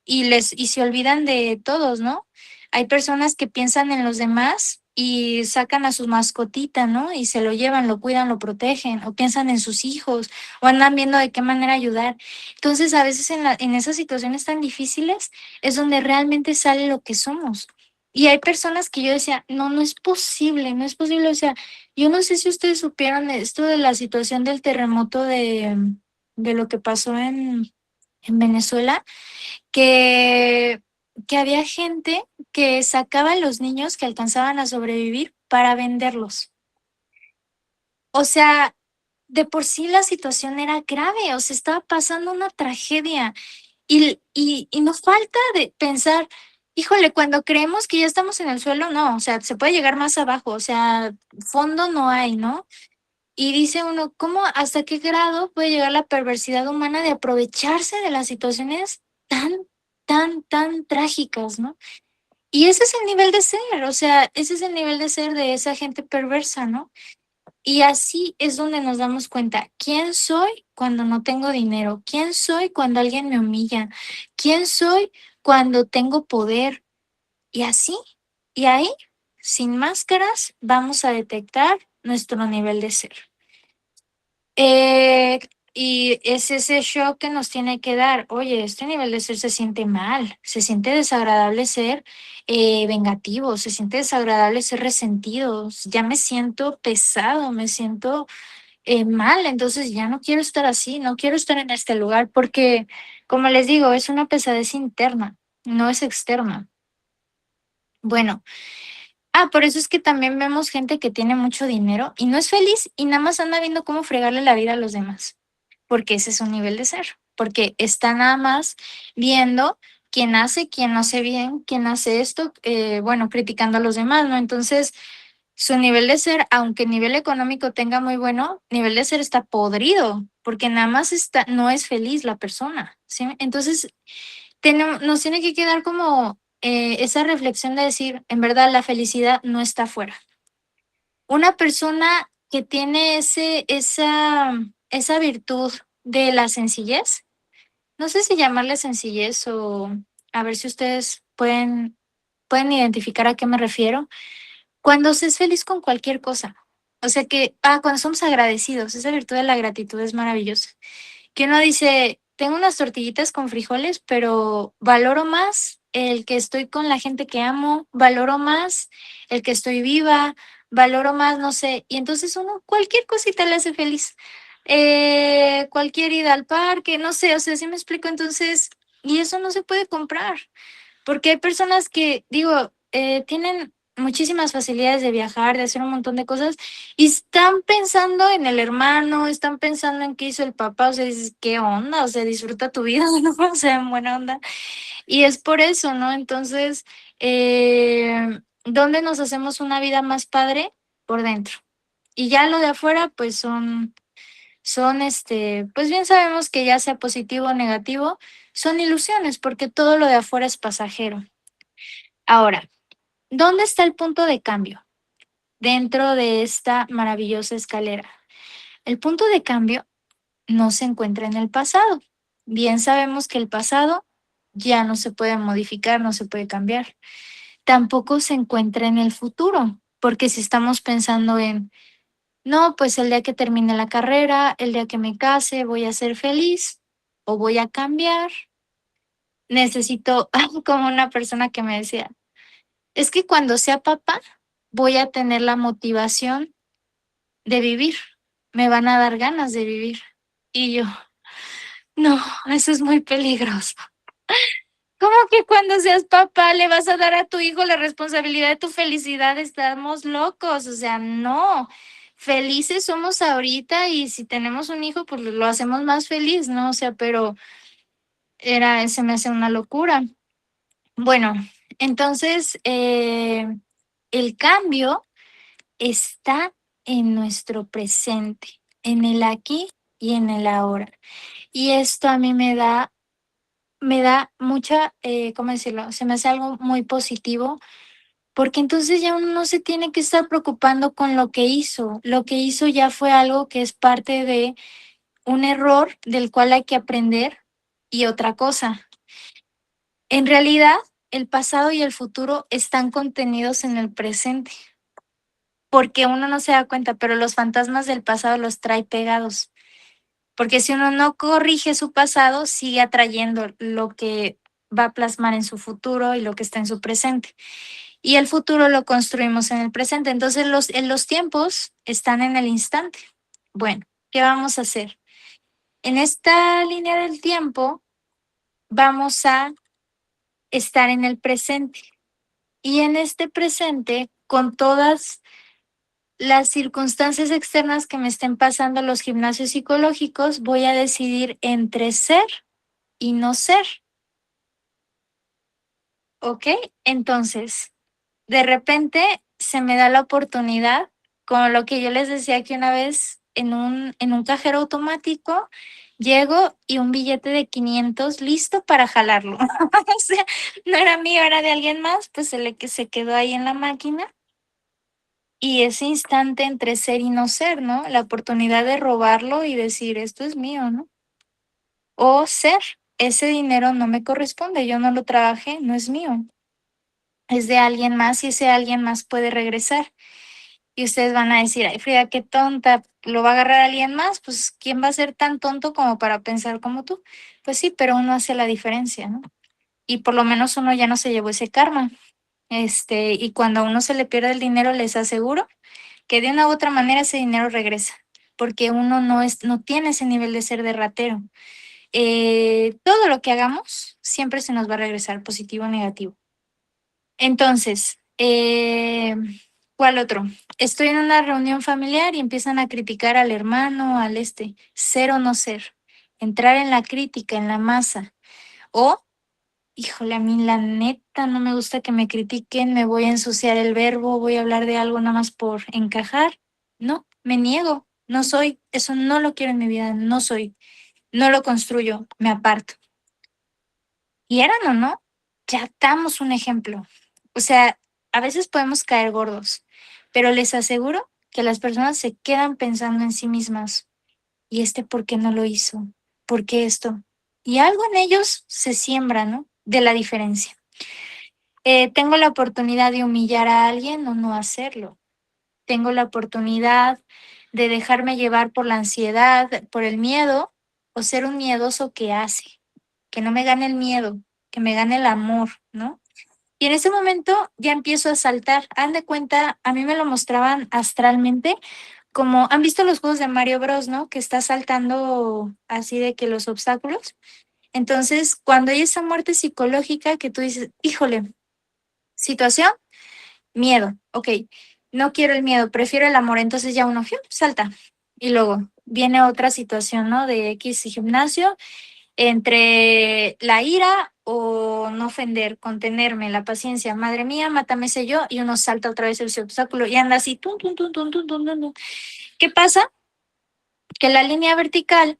y se olvidan de todos, ¿no? Hay personas que piensan en los demás y sacan a su mascotita, ¿no? Y se lo llevan, lo cuidan, lo protegen, o piensan en sus hijos, o andan viendo de qué manera ayudar. Entonces, a veces en esas situaciones tan difíciles es donde realmente sale lo que somos. Y hay personas que yo decía, no, no es posible, no es posible. O sea, yo no sé si ustedes supieron esto de la situación del terremoto de lo que pasó en Venezuela, que, que había gente que sacaba a los niños que alcanzaban a sobrevivir para venderlos. O sea, de por sí la situación era grave, o sea, estaba pasando una tragedia. Y nos falta de pensar, híjole, cuando creemos que ya estamos en el suelo, no, o sea, se puede llegar más abajo, o sea, fondo no hay, ¿no? Y dice uno, ¿cómo, hasta qué grado puede llegar la perversidad humana de aprovecharse de las situaciones tan trágicas, ¿no? Y ese es el nivel de ser, o sea, ese es el nivel de ser de esa gente perversa, ¿no? Y así es donde nos damos cuenta, ¿quién soy cuando no tengo dinero? ¿Quién soy cuando alguien me humilla? ¿Quién soy cuando tengo poder? Y así, y ahí, sin máscaras, vamos a detectar nuestro nivel de ser. Eh, y es ese shock que nos tiene que dar. Oye, este nivel de ser se siente mal, se siente desagradable ser vengativo, se siente desagradable ser resentido, ya me siento pesado, me siento mal, entonces ya no quiero estar así, no quiero estar en este lugar porque, como les digo, es una pesadez interna, no es externa. Bueno, por eso es que también vemos gente que tiene mucho dinero y no es feliz y nada más anda viendo cómo fregarle la vida a los demás, porque ese es un nivel de ser, porque está nada más viendo quién no hace bien, quién hace esto, bueno, criticando a los demás, ¿no? Entonces, su nivel de ser, aunque el nivel económico tenga muy bueno, nivel de ser está podrido, porque nada más está, no es feliz la persona, ¿sí? Entonces, nos tiene que quedar como esa reflexión de decir, en verdad, la felicidad no está afuera. Una persona que tiene esa virtud de la sencillez no sé si llamarle sencillez o a ver si ustedes pueden identificar a qué me refiero. Cuando se es feliz con cualquier cosa. O sea que, cuando somos agradecidos, esa virtud de la gratitud es maravillosa. Que uno dice, tengo unas tortillitas con frijoles, pero valoro más el que estoy con la gente que amo, valoro más el que estoy viva, valoro más, no sé, y entonces uno cualquier cosita le hace feliz. Cualquier ida al parque, no sé, o sea, ¿sí me explico? Entonces, y eso no se puede comprar. Porque hay personas que, digo, tienen muchísimas facilidades de viajar, de hacer un montón de cosas, y están pensando en el hermano, están pensando en qué hizo el papá, o sea, dices, ¿qué onda? O sea, disfruta tu vida, ¿no? O sea, en buena onda. Y es por eso, ¿no? Entonces, ¿dónde nos hacemos una vida más padre? Por dentro. Y ya lo de afuera, pues pues bien sabemos que ya sea positivo o negativo, son ilusiones, porque todo lo de afuera es pasajero. Ahora, ¿dónde está el punto de cambio dentro de esta maravillosa escalera? El punto de cambio no se encuentra en el pasado. Bien sabemos que el pasado ya no se puede modificar, no se puede cambiar. Tampoco se encuentra en el futuro, porque si estamos pensando en, no, pues el día que termine la carrera, el día que me case, voy a ser feliz o voy a cambiar, necesito, como una persona que me decía, es que cuando sea papá voy a tener la motivación de vivir, me van a dar ganas de vivir. Y yo, no, eso es muy peligroso. ¿Cómo que cuando seas papá le vas a dar a tu hijo la responsabilidad de tu felicidad? Estamos locos, o sea, no. Felices somos ahorita y si tenemos un hijo, pues lo hacemos más feliz, ¿no? O sea, pero se me hace una locura. Bueno, entonces, el cambio está en nuestro presente, en el aquí y en el ahora. Y esto a mí me da mucha, ¿cómo decirlo? Se me hace algo muy positivo, porque entonces ya uno no se tiene que estar preocupando con lo que hizo. Lo que hizo ya fue algo que es parte de un error del cual hay que aprender y otra cosa. En realidad, el pasado y el futuro están contenidos en el presente, porque uno no se da cuenta, pero los fantasmas del pasado los trae pegados. Porque si uno no corrige su pasado, sigue atrayendo lo que va a plasmar en su futuro y lo que está en su presente. Y el futuro lo construimos en el presente. Entonces los tiempos están en el instante. Bueno, ¿qué vamos a hacer? En esta línea del tiempo vamos a estar en el presente. Y en este presente, con todas las circunstancias externas que me estén pasando los gimnasios psicológicos, voy a decidir entre ser y no ser. ¿Ok? Entonces, de repente se me da la oportunidad, como lo que yo les decía que una vez en un cajero automático, llego y un billete de 500 listo para jalarlo. O sea, no era mío, era de alguien más, pues que se quedó ahí en la máquina. Y ese instante entre ser y no ser, ¿no? La oportunidad de robarlo y decir, esto es mío, ¿no? O ser, ese dinero no me corresponde, yo no lo trabajé, no es mío, es de alguien más y ese alguien más puede regresar. Y ustedes van a decir, ay, Frida, qué tonta, ¿lo va a agarrar alguien más? Pues, ¿quién va a ser tan tonto como para pensar como tú? Pues sí, pero uno hace la diferencia, ¿no? Y por lo menos uno ya no se llevó ese karma. Y cuando a uno se le pierde el dinero, les aseguro que de una u otra manera ese dinero regresa, porque uno no tiene ese nivel de ser de ratero. Todo lo que hagamos siempre se nos va a regresar, positivo o negativo. Entonces, ¿cuál otro? Estoy en una reunión familiar y empiezan a criticar al hermano, ser o no ser, entrar en la crítica, en la masa. O, híjole, a mí la neta no me gusta que me critiquen, me voy a ensuciar el verbo, voy a hablar de algo nada más por encajar. No, me niego, no soy, eso no lo quiero en mi vida, no soy, no lo construyo, me aparto. Quieran o no, ya damos un ejemplo. O sea, a veces podemos caer gordos, pero les aseguro que las personas se quedan pensando en sí mismas. ¿Y por qué no lo hizo? ¿Por qué esto? y algo en ellos se siembra, ¿no? De la diferencia. Tengo la oportunidad de humillar a alguien o no hacerlo. Tengo la oportunidad de dejarme llevar por la ansiedad, por el miedo, o ser un miedoso que hace, que no me gane el miedo, que me gane el amor, ¿no? Y en ese momento ya empiezo a saltar. Hagan de cuenta, a mí me lo mostraban astralmente, como han visto los juegos de Mario Bros, ¿no? Que está saltando así de que los obstáculos. Entonces, cuando hay esa muerte psicológica que tú dices, híjole, situación, miedo, ok, no quiero el miedo, prefiero el amor, entonces ya uno ¡fiu! Salta. Y luego viene otra situación, ¿no? De X gimnasio, entre la ira o no ofender, contenerme, la paciencia, madre mía, mátame ese yo, y uno salta otra vez ese obstáculo y anda así, tum, tum, tum, tum, tum, tum, tum, tum. ¿Qué pasa? Que la línea vertical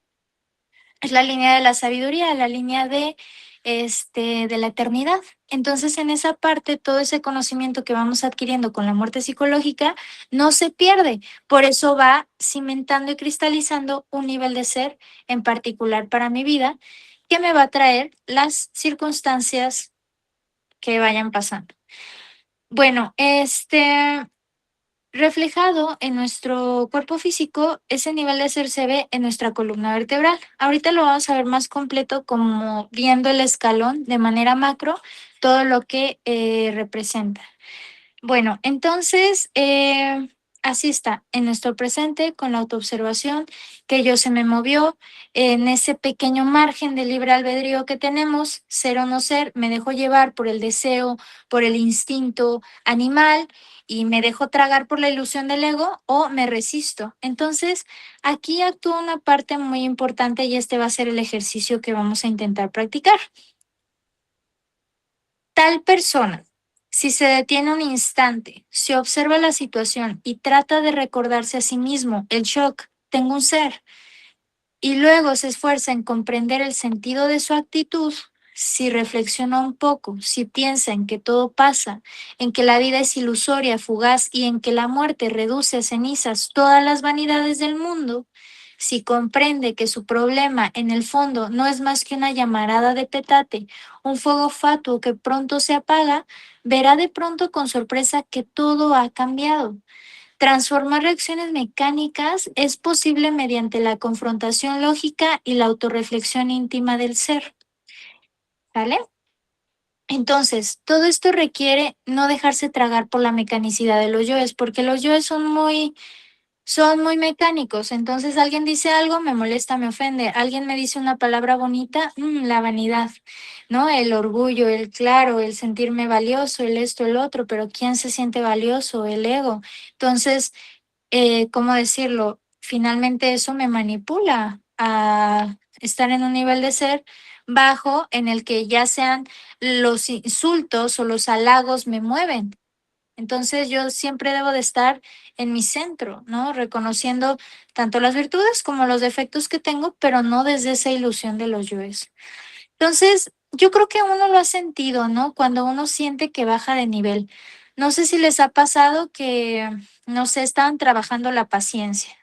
es la línea de la sabiduría, la línea de la eternidad. Entonces, en esa parte, todo ese conocimiento que vamos adquiriendo con la muerte psicológica no se pierde. Por eso va cimentando y cristalizando un nivel de ser en particular para mi vida que me va a traer las circunstancias que vayan pasando. Bueno, reflejado en nuestro cuerpo físico, ese nivel de ser se ve en nuestra columna vertebral. Ahorita lo vamos a ver más completo como viendo el escalón de manera macro, todo lo que representa. Bueno, entonces, así está, en nuestro presente, con la autoobservación, que yo se me movió, en ese pequeño margen de libre albedrío que tenemos, ser o no ser, me dejo llevar por el deseo, por el instinto animal y me dejo tragar por la ilusión del ego o me resisto. Entonces, aquí actúa una parte muy importante y este va a ser el ejercicio que vamos a intentar practicar. Tal persona, si se detiene un instante, se observa la situación y trata de recordarse a sí mismo el shock, tengo un ser, y luego se esfuerza en comprender el sentido de su actitud, si reflexiona un poco, si piensa en que todo pasa, en que la vida es ilusoria, fugaz y en que la muerte reduce a cenizas todas las vanidades del mundo, si comprende que su problema en el fondo no es más que una llamarada de petate, un fuego fatuo que pronto se apaga, verá de pronto con sorpresa que todo ha cambiado. Transformar reacciones mecánicas es posible mediante la confrontación lógica y la autorreflexión íntima del ser. ¿Vale? Entonces, todo esto requiere no dejarse tragar por la mecanicidad de los yoes, porque los yoes son muy mecánicos. Entonces, alguien dice algo, me molesta, me ofende. Alguien me dice una palabra bonita, la vanidad, ¿no? El orgullo, el claro, el sentirme valioso, el esto, el otro, pero ¿quién se siente valioso? El ego. Entonces, ¿cómo decirlo? Finalmente eso me manipula a estar en un nivel de ser bajo en el que ya sean los insultos o los halagos me mueven. Entonces yo siempre debo de estar en mi centro, ¿no? Reconociendo tanto las virtudes como los defectos que tengo, pero no desde esa ilusión de los yoes. Entonces, yo creo que uno lo ha sentido, ¿no? Cuando uno siente que baja de nivel. No sé si les ha pasado que, no sé, estaban trabajando la paciencia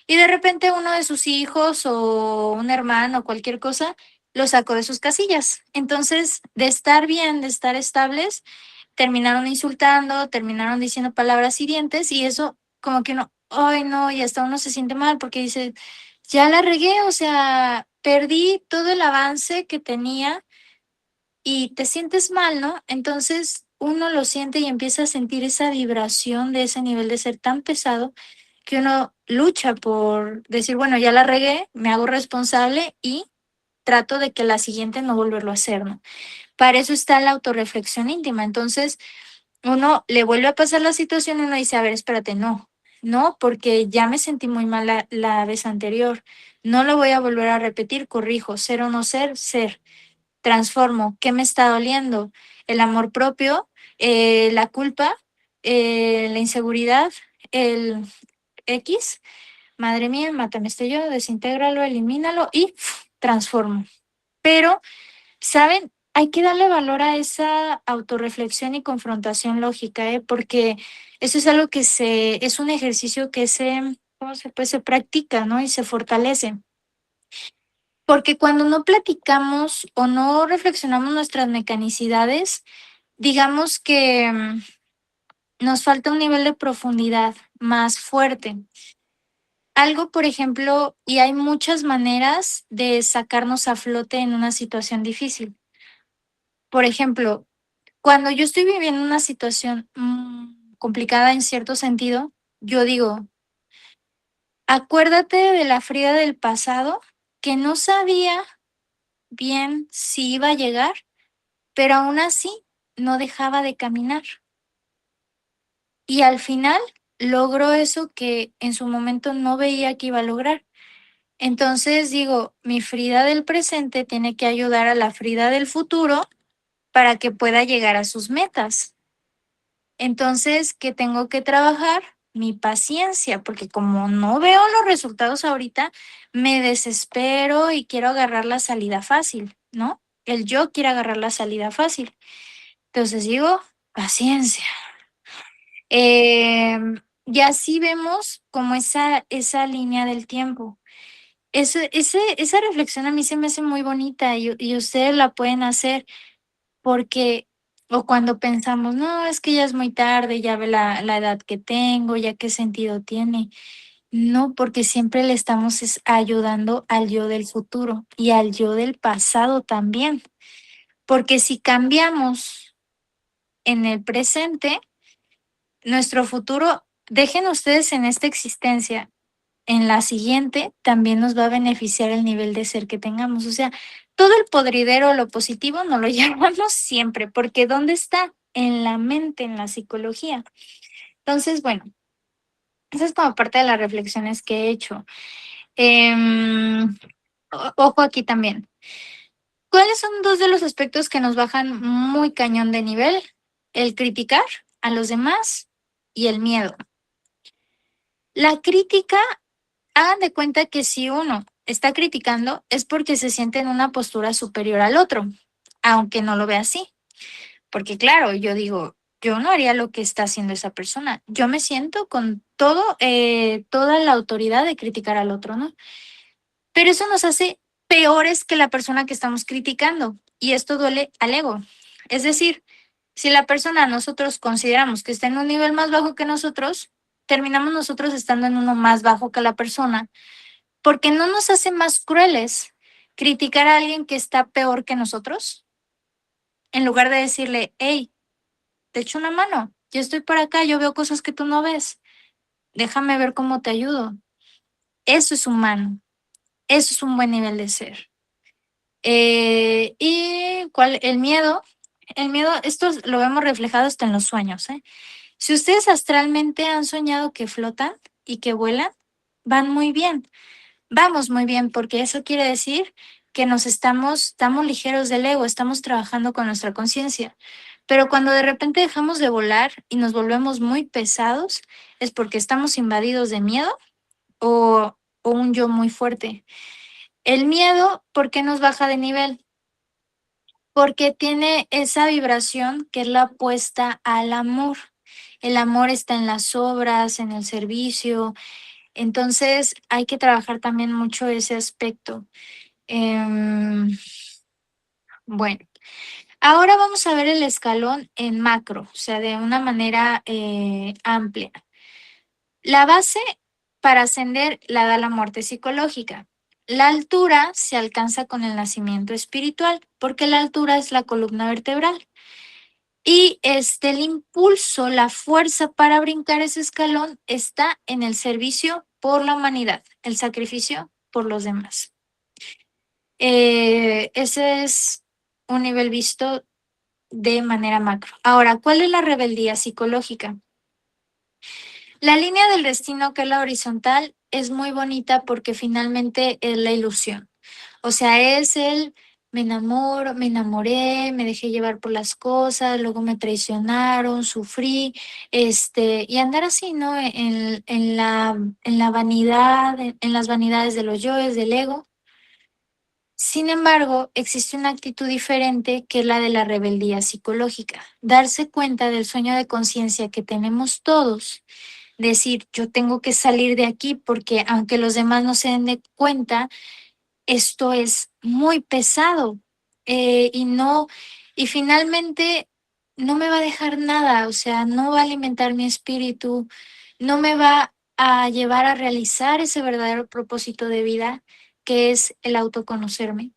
y de repente uno de sus hijos o un hermano o cualquier cosa lo sacó de sus casillas. Entonces, de estar bien, de estar estables, terminaron insultando, terminaron diciendo palabras hirientes y eso como que uno, ay no, y hasta uno se siente mal porque dice, ya la regué, o sea, perdí todo el avance que tenía y te sientes mal, ¿no? Entonces uno lo siente y empieza a sentir esa vibración de ese nivel de ser tan pesado que uno lucha por decir, bueno, ya la regué, me hago responsable y trato de que la siguiente no volverlo a hacer, ¿no? Para eso está la autorreflexión íntima. Entonces, uno le vuelve a pasar la situación y uno dice, a ver, espérate, no, porque ya me sentí muy mal la vez anterior. No lo voy a volver a repetir, corrijo, ser o no ser, ser. Transformo, ¿qué me está doliendo? El amor propio, la culpa, la inseguridad, el X. Madre mía, mátame este yo, desintégralo, elimínalo y transformo. Pero ¿saben? Hay que darle valor a esa autorreflexión y confrontación lógica, ¿eh? Porque eso es algo que es un ejercicio que ¿cómo se practica, ¿no? Y se fortalece. Porque cuando no platicamos o no reflexionamos nuestras mecanicidades, digamos que nos falta un nivel de profundidad más fuerte. Algo, por ejemplo, y hay muchas maneras de sacarnos a flote en una situación difícil. Por ejemplo, cuando yo estoy viviendo una situación complicada en cierto sentido, yo digo, acuérdate de la Frida del pasado que no sabía bien si iba a llegar, pero aún así no dejaba de caminar. Y al final logró eso que en su momento no veía que iba a lograr. Entonces digo, mi Frida del presente tiene que ayudar a la Frida del futuro para que pueda llegar a sus metas. Entonces, ¿qué tengo que trabajar? Mi paciencia, porque como no veo los resultados ahorita, me desespero y quiero agarrar la salida fácil, ¿no? El yo quiere agarrar la salida fácil. Entonces digo, paciencia. Y así vemos como esa línea del tiempo. Esa reflexión a mí se me hace muy bonita y ustedes la pueden hacer porque, o cuando pensamos, no, es que ya es muy tarde, ya ve la edad que tengo, ya qué sentido tiene. No, porque siempre le estamos ayudando al yo del futuro y al yo del pasado también. Porque si cambiamos en el presente, nuestro futuro, dejen ustedes en esta existencia, en la siguiente también nos va a beneficiar el nivel de ser que tengamos. O sea, todo el podridero, lo positivo, no lo llevamos siempre, porque ¿dónde está? En la mente, en la psicología. Entonces, bueno, esa es como parte de las reflexiones que he hecho. Ojo aquí también. ¿Cuáles son dos de los aspectos que nos bajan muy cañón de nivel? El criticar a los demás y el miedo. La crítica, hagan de cuenta que si uno está criticando es porque se siente en una postura superior al otro, aunque no lo vea así. Porque claro, yo digo, yo no haría lo que está haciendo esa persona. Yo me siento con toda la autoridad de criticar al otro, ¿no? Pero eso nos hace peores que la persona que estamos criticando y esto duele al ego. Es decir, si la persona nosotros consideramos que está en un nivel más bajo que nosotros, terminamos nosotros estando en uno más bajo que la persona porque no nos hace más crueles criticar a alguien que está peor que nosotros, en lugar de decirle, hey, te echo una mano, yo estoy por acá, yo veo cosas que tú no ves, déjame ver cómo te ayudo. Eso es humano, eso es un buen nivel de ser. ¿Y cuál? El miedo, esto lo vemos reflejado hasta en los sueños, ¿eh? Si ustedes astralmente han soñado que flotan y que vuelan, van muy bien. Vamos muy bien, porque eso quiere decir que estamos ligeros del ego, estamos trabajando con nuestra conciencia. Pero cuando de repente dejamos de volar y nos volvemos muy pesados, es porque estamos invadidos de miedo o un yo muy fuerte. El miedo, ¿por qué nos baja de nivel? Porque tiene esa vibración que es la opuesta al amor. El amor está en las obras, en el servicio. Entonces hay que trabajar también mucho ese aspecto. Bueno, ahora vamos a ver el escalón en macro, o sea, de una manera amplia. La base para ascender la da la muerte psicológica. La altura se alcanza con el nacimiento espiritual, porque la altura es la columna vertebral. Y el impulso, la fuerza para brincar ese escalón está en el servicio por la humanidad, el sacrificio por los demás. Ese es un nivel visto de manera macro. Ahora, ¿cuál es la rebeldía psicológica? La línea del destino, que es la horizontal, es muy bonita porque finalmente es la ilusión. O sea, es el me enamoro, me enamoré, me dejé llevar por las cosas, luego me traicionaron, sufrí, y andar así, ¿no? En la vanidad, en las vanidades de los yoes, del ego. Sin embargo, existe una actitud diferente que es la de la rebeldía psicológica. Darse cuenta del sueño de conciencia que tenemos todos, decir, yo tengo que salir de aquí porque aunque los demás no se den de cuenta, esto es muy pesado, y no, y finalmente no me va a dejar nada, o sea, no va a alimentar mi espíritu, no me va a llevar a realizar ese verdadero propósito de vida, que es el autoconocerme.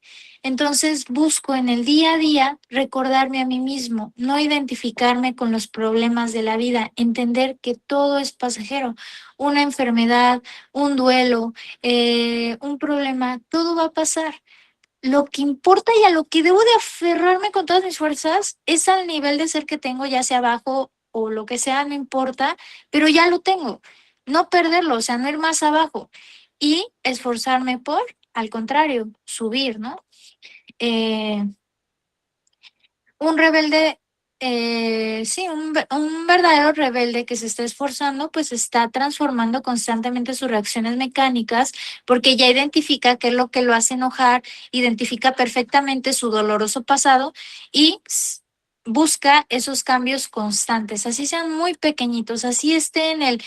Entonces busco en el día a día recordarme a mí mismo, no identificarme con los problemas de la vida, entender que todo es pasajero, una enfermedad, un duelo, un problema, todo va a pasar. Lo que importa y a lo que debo de aferrarme con todas mis fuerzas es al nivel de ser que tengo, ya sea abajo o lo que sea, no importa, pero ya lo tengo. No perderlo, o sea, no ir más abajo y esforzarme por, al contrario, subir, ¿no? Eh, un rebelde, sí, un verdadero rebelde que se está esforzando, pues está transformando constantemente sus reacciones mecánicas porque ya identifica qué es lo que lo hace enojar, identifica perfectamente su doloroso pasado y busca esos cambios constantes, así sean muy pequeñitos, así esté en el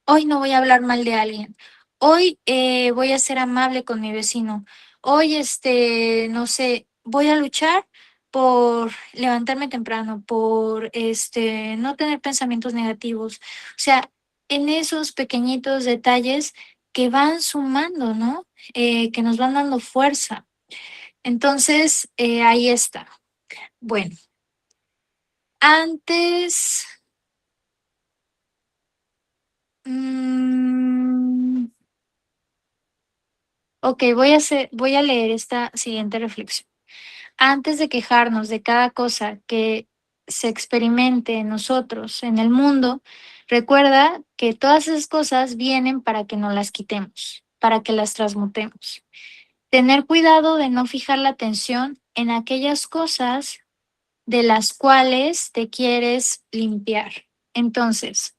hoy no voy a hablar mal de alguien. Hoy voy a ser amable con mi vecino. Hoy, no sé, voy a luchar por levantarme temprano, por no tener pensamientos negativos. O sea, en esos pequeñitos detalles que van sumando, ¿no? Que nos van dando fuerza. Entonces, ahí está. Bueno, antes. mm, Ok, voy a leer esta siguiente reflexión. Antes de quejarnos de cada cosa que se experimente en nosotros, en el mundo, recuerda que todas esas cosas vienen para que no las quitemos, para que las transmutemos. Tener cuidado de no fijar la atención en aquellas cosas de las cuales te quieres limpiar. Entonces,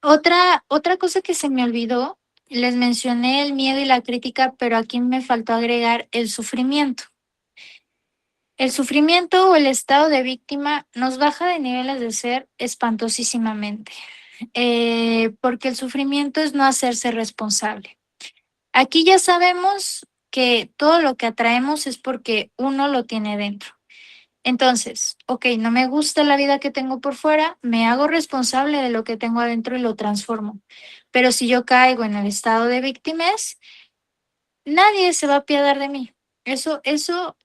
otra cosa que se me olvidó, les mencioné el miedo y la crítica, pero aquí me faltó agregar el sufrimiento. El sufrimiento o el estado de víctima nos baja de niveles de ser espantosísimamente, porque el sufrimiento es no hacerse responsable. Aquí ya sabemos que todo lo que atraemos es porque uno lo tiene dentro. Entonces, ok, no me gusta la vida que tengo por fuera, me hago responsable de lo que tengo adentro y lo transformo. Pero si yo caigo en el estado de víctimas, nadie se va a apiadar de mí. Eso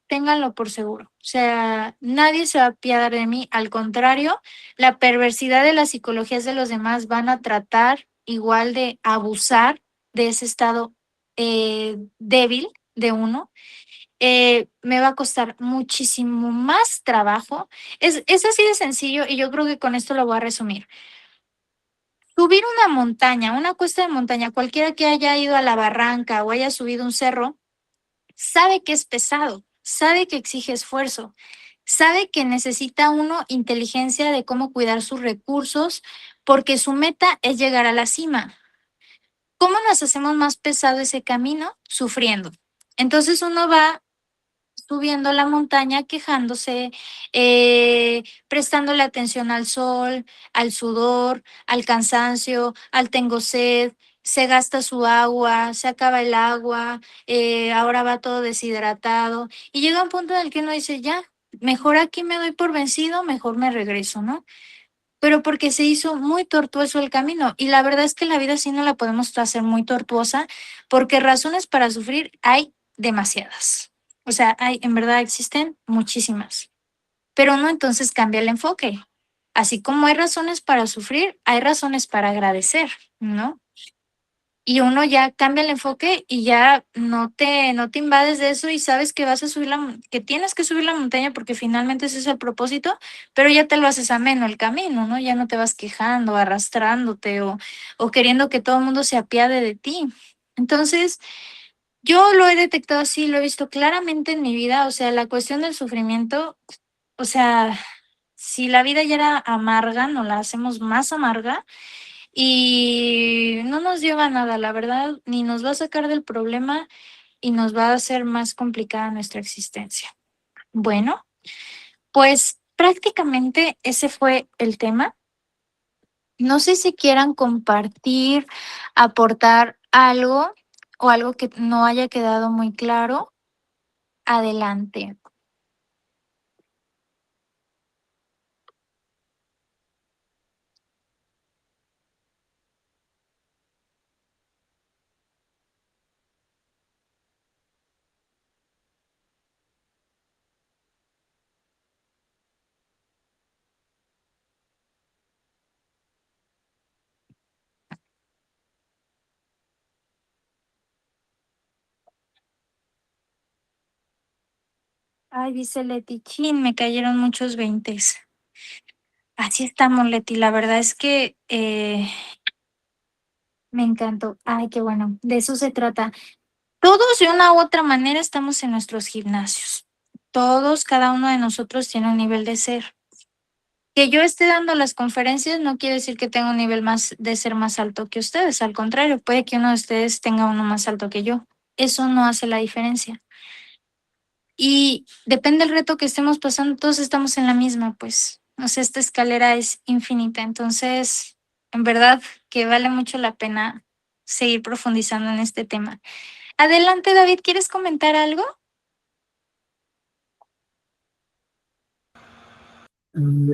ténganlo por seguro. O sea, nadie se va a apiadar de mí. Al contrario, la perversidad de las psicologías de los demás van a tratar igual de abusar de ese estado débil de uno. Me va a costar muchísimo más trabajo. Es así de sencillo y yo creo que con esto lo voy a resumir. Subir una montaña, una cuesta de montaña, cualquiera que haya ido a la barranca o haya subido un cerro, sabe que es pesado, sabe que exige esfuerzo, sabe que necesita uno inteligencia de cómo cuidar sus recursos porque su meta es llegar a la cima. ¿Cómo nos hacemos más pesado ese camino? Sufriendo. Entonces uno va subiendo la montaña, quejándose, prestándole atención al sol, al sudor, al cansancio, al tengo sed, se gasta su agua, se acaba el agua, ahora va todo deshidratado y llega un punto en el que uno dice, ya, mejor aquí me doy por vencido, mejor me regreso, ¿no? Pero porque se hizo muy tortuoso el camino y la verdad es que la vida sí no la podemos hacer muy tortuosa porque razones para sufrir hay demasiadas. O sea, en verdad existen muchísimas, pero no entonces cambia el enfoque. Así como hay razones para sufrir, hay razones para agradecer, ¿no? Y uno ya cambia el enfoque y ya no te invades de eso y sabes que vas a subir que tienes que subir la montaña porque finalmente ese es el propósito, pero ya te lo haces ameno el camino, ¿no? Ya no te vas quejando, arrastrándote o queriendo que todo el mundo se apiade de ti. Entonces, yo lo he detectado así, lo he visto claramente en mi vida, o sea, la cuestión del sufrimiento, o sea, si la vida ya era amarga, nos la hacemos más amarga y no nos lleva a nada, la verdad, ni nos va a sacar del problema y nos va a hacer más complicada nuestra existencia. Bueno, pues prácticamente ese fue el tema. No sé si quieran compartir, aportar algo o algo que no haya quedado muy claro, adelante. Ay, dice Leti, chin, me cayeron muchos veintes. Así estamos, Leti. La verdad es que me encantó. Ay, qué bueno. De eso se trata. Todos de una u otra manera estamos en nuestros gimnasios. Todos, cada uno de nosotros tiene un nivel de ser. Que yo esté dando las conferencias no quiere decir que tenga un nivel más de ser más alto que ustedes. Al contrario, puede que uno de ustedes tenga uno más alto que yo. Eso no hace la diferencia. Y depende del reto que estemos pasando, todos estamos en la misma, pues. O sea, esta escalera es infinita. Entonces, en verdad que vale mucho la pena seguir profundizando en este tema. Adelante, David, ¿quieres comentar algo?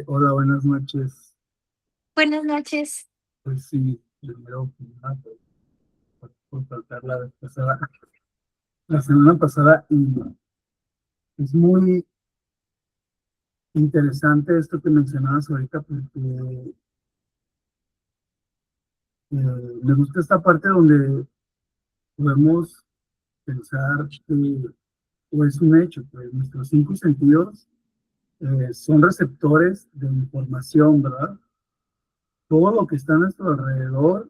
Hola, buenas noches. Buenas noches. Pues sí, primero que nada, por faltar la vez pasada, la semana pasada, y es muy interesante esto que mencionabas ahorita, porque me gusta esta parte donde podemos pensar que o es un hecho, pues nuestros cinco sentidos son receptores de información, ¿verdad? Todo lo que está a nuestro alrededor,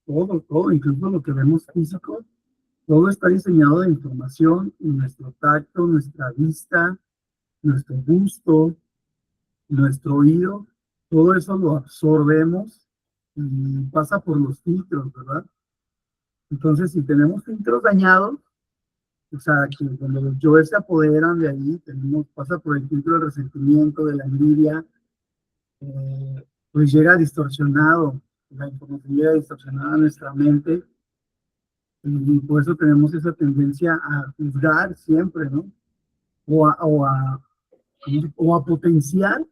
todo, incluso lo que vemos físico, todo está diseñado de información y nuestro tacto, nuestra vista, nuestro gusto, nuestro oído, todo eso lo absorbemos y pasa por los filtros, ¿verdad? Entonces, si tenemos filtros dañados, o sea, que cuando los yoes se apoderan de ahí, pasa por el filtro del resentimiento, de la envidia, pues llega distorsionado, la información llega distorsionada a nuestra mente y por eso tenemos esa tendencia a juzgar siempre, ¿no? O a, o a, o a potenciar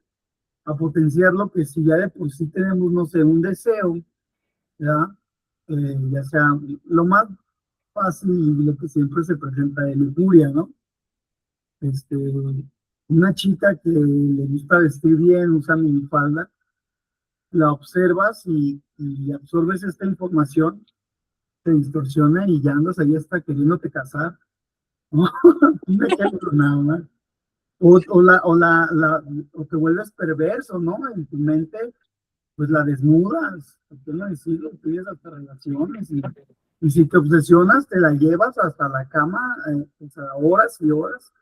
lo que si ya de por sí tenemos, no sé, un deseo, ¿ya? Ya sea lo más fácil y lo que siempre se presenta de lujuria, ¿no? Este, una chica que le gusta vestir bien, usa minifalda, la observas y absorbes esta información, te distorsiona y ya andas ahí hasta queriéndote casar, ¿no? Un ejemplo nada más. O te vuelves perverso, ¿no? En tu mente, pues la desnudas, ¿por qué no decirlo? Tienes hasta relaciones y si te obsesionas, te la llevas hasta la cama, o sea, horas y horas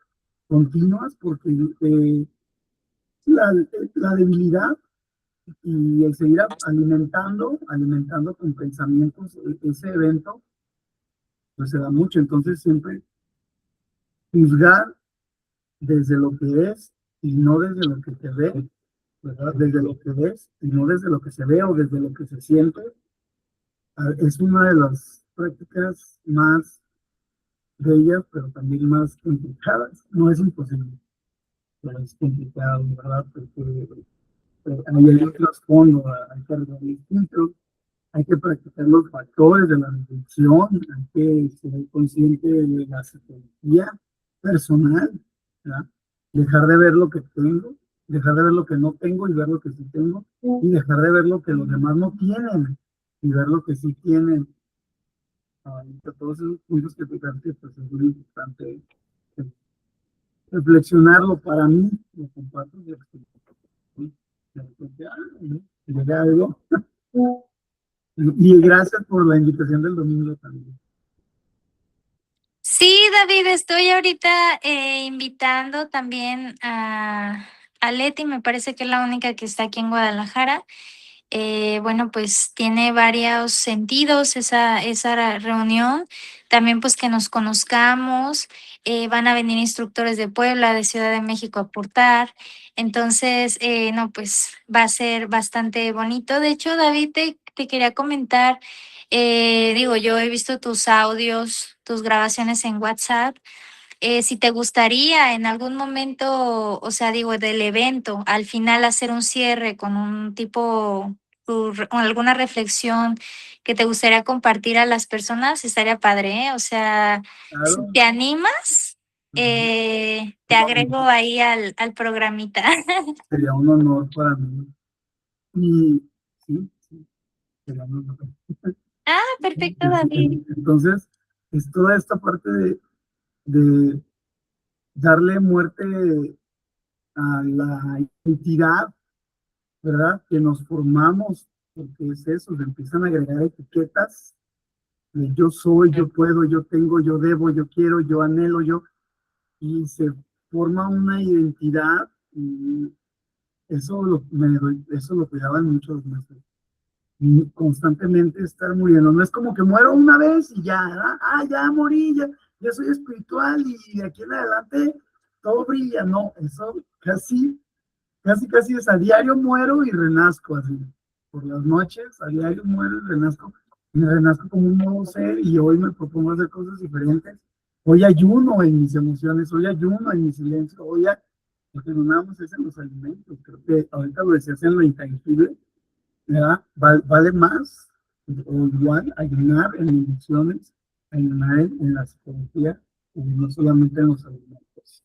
continuas, porque la, la debilidad y el seguir alimentando con pensamientos ese evento, pues se da mucho. Entonces, siempre juzgar desde lo que es y no desde lo que te ve, ¿verdad? Desde lo que ves y no desde lo que se ve o desde lo que se siente, es una de las prácticas más bellas, pero también más complicadas. No es imposible, pero es complicado, ¿verdad? Porque ahí hay un trasfondo, hay que arreglar el filtro, hay que practicar los factores de la reflexión, hay que ser consciente de la psicología personal, ¿verdad? Dejar de ver lo que tengo, dejar de ver lo que no tengo y ver lo que sí tengo, y dejar de ver lo que los demás no tienen y ver lo que sí tienen. Todos esos puntos que tocaste, pues es muy importante reflexionarlo para mí, lo comparto y de repente, ¿no? Llega algo. Y gracias por la invitación del domingo también. Sí, David, estoy ahorita invitando también a Leti, me parece que es la única que está aquí en Guadalajara. Bueno, pues tiene varios sentidos esa reunión. También pues que nos conozcamos. Van a venir instructores de Puebla, de Ciudad de México a aportar. Entonces, no, pues va a ser bastante bonito. De hecho, David, te quería comentar. Digo, yo he visto tus audios, tus grabaciones en WhatsApp. Si te gustaría en algún momento, o sea, digo, del evento, al final hacer un cierre con un tipo, o alguna reflexión que te gustaría compartir a las personas, estaría padre, ¿eh? O sea, si Claro, te animas, ujú, te agrego ahí al programita. sería un honor para mí. Y sí, sí, sería un honor. Ah, perfecto, David. Entonces, es toda esta parte de darle muerte a la identidad, ¿verdad? Que nos formamos, porque es eso, se empiezan a agregar etiquetas de yo soy, yo puedo, yo tengo, yo debo, yo quiero, yo anhelo, y se forma una identidad y eso lo cuidaban muchos meses. Y constantemente estar muriendo. No es como que muero una vez y ya, ¿verdad? Ya morí, ya soy espiritual y de aquí en adelante todo brilla. No, eso casi es a diario muero y renazco así. Por las noches, a diario muero y renazco. Y me renazco como un nuevo ser y hoy me propongo hacer cosas diferentes. Hoy ayuno en mis emociones, hoy ayuno en mi silencio, porque no nada más es en los alimentos. Creo que ahorita lo decías en lo intangible, ¿verdad? Vale más o igual ayunar en emociones, ayunar en la psicología, y no solamente en los alimentos.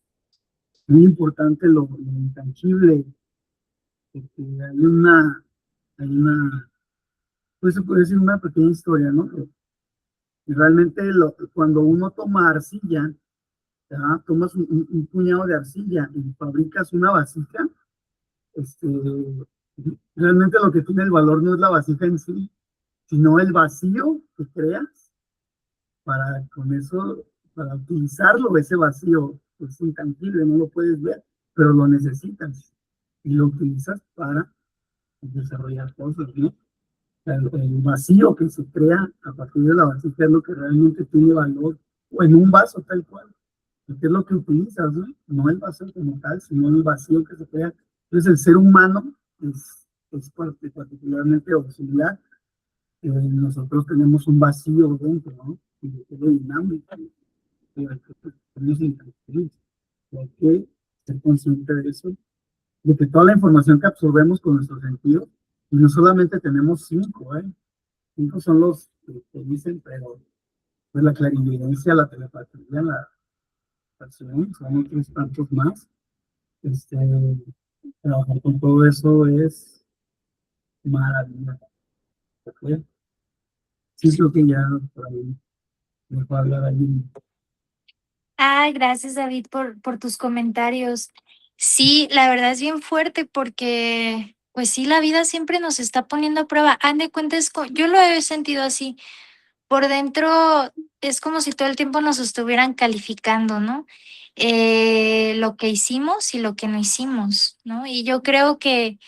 Muy importante lo intangible, porque hay una, pues se puede decir una pequeña historia, ¿no? Que realmente cuando uno toma arcilla, ¿verdad? Tomas un puñado de arcilla y fabricas una vasija, este, realmente lo que tiene el valor no es la vasija en sí, sino el vacío que creas para con eso, para utilizarlo, ese vacío es intangible, no lo puedes ver, pero lo necesitas y lo utilizas para desarrollar cosas, ¿no? El vacío que se crea a partir de la vasija es lo que realmente tiene valor, o en un vaso tal cual, porque es lo que utilizas, ¿no? No el vaso como tal, sino el vacío que se crea. Entonces el ser humano es particularmente o similar. Nosotros tenemos un vacío dentro, ¿no? Y que lo llenamos, tenemos intangibles. Hay que ser consciente de eso, de que toda la información que absorbemos con nuestros sentidos, y no solamente tenemos cinco, ¿eh? Cinco son los que dicen, pero pues la clarividencia, la telepatía, la percepción, son otros tantos más. Este, trabajar con todo eso es maravilloso. ¿Ok? Sí, creo que ya por ahí me va a hablar alguien. Ay, gracias, David, por tus comentarios. Sí, la verdad es bien fuerte porque, pues sí, la vida siempre nos está poniendo a prueba. Han de cuentas, yo lo he sentido así. Por dentro es como si todo el tiempo nos estuvieran calificando, ¿no? Lo que hicimos y lo que no hicimos, ¿no? Y yo creo que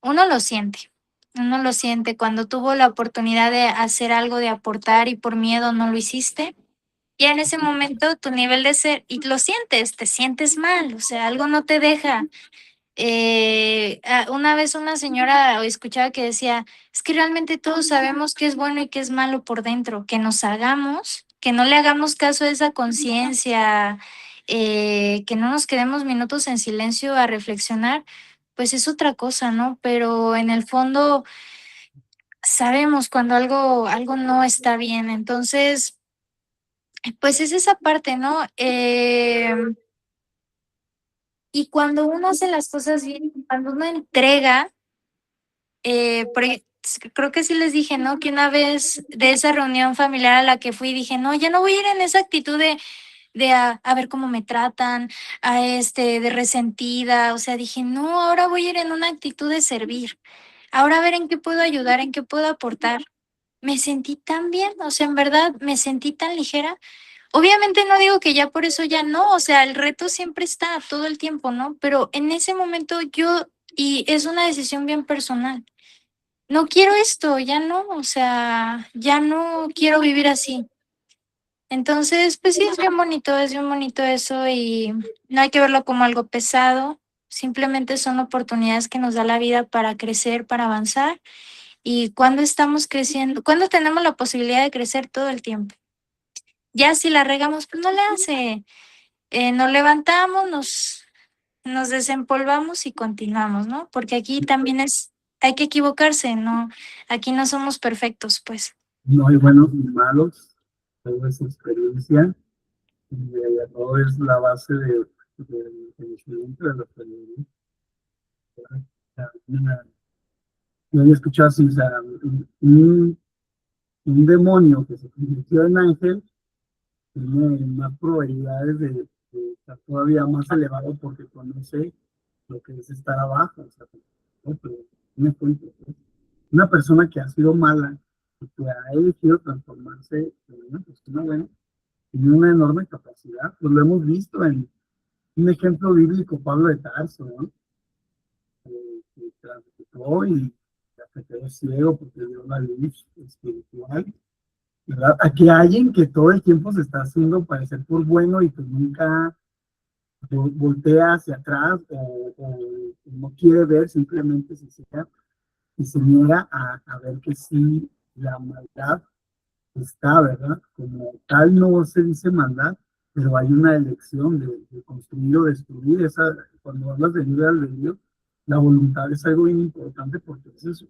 uno lo siente. Uno lo siente cuando tuvo la oportunidad de hacer algo, de aportar y por miedo no lo hiciste. Ya en ese momento tu nivel de ser, y lo sientes, te sientes mal, o sea, algo no te deja. Una vez una señora escuchaba que decía, es que realmente todos sabemos qué es bueno y qué es malo por dentro, que nos hagamos, que no le hagamos caso a esa conciencia, que no nos quedemos minutos en silencio a reflexionar, pues es otra cosa, ¿no? Pero en el fondo sabemos cuando algo no está bien, entonces pues es esa parte, ¿no? Y cuando uno hace las cosas bien, cuando uno entrega, creo que sí les dije, ¿no? Que una vez de esa reunión familiar a la que fui, dije, no, ya no voy a ir en esa actitud de a ver cómo me tratan, de resentida, o sea, dije, no, ahora voy a ir en una actitud de servir, ahora a ver en qué puedo ayudar, en qué puedo aportar. Me sentí tan bien, o sea, en verdad me sentí tan ligera. Obviamente no digo que ya por eso ya no, o sea, el reto siempre está todo el tiempo, ¿no? Pero en ese momento y es una decisión bien personal, no quiero esto, ya no, o sea, ya no quiero vivir así. Entonces, pues sí, es bien bonito eso y no hay que verlo como algo pesado, simplemente son oportunidades que nos da la vida para crecer, para avanzar y cuándo estamos creciendo, cuándo tenemos la posibilidad de crecer todo el tiempo. Ya si la regamos, pues no le hace. Nos levantamos, nos desempolvamos y continuamos, ¿no? Porque aquí también hay que equivocarse, ¿no? Aquí no somos perfectos, pues. No hay buenos ni malos, todo es experiencia y el error es la base del conocimiento de la experiencia. Yo había escuchado así, o sea, un demonio que se convirtió en ángel tiene más probabilidades de estar todavía más elevado porque conoce lo que es estar abajo. O sea, ¿no? Pero me cuento, pues, una persona que ha sido mala y que ha elegido transformarse en una persona buena, tiene una enorme capacidad. Pues lo hemos visto en un ejemplo bíblico, Pablo de Tarso, ¿no? Que transitó y se quedó ciego porque dio la luz espiritual, ¿verdad? Aquí hay alguien que todo el tiempo se está haciendo parecer por bueno y que nunca voltea hacia atrás o no quiere ver, simplemente se ciega y se niega a ver que sí, la maldad está, ¿verdad? Como tal no se dice maldad, pero hay una elección de construir o destruir. Cuando hablas de libre albedrío, la voluntad es algo bien importante porque eso es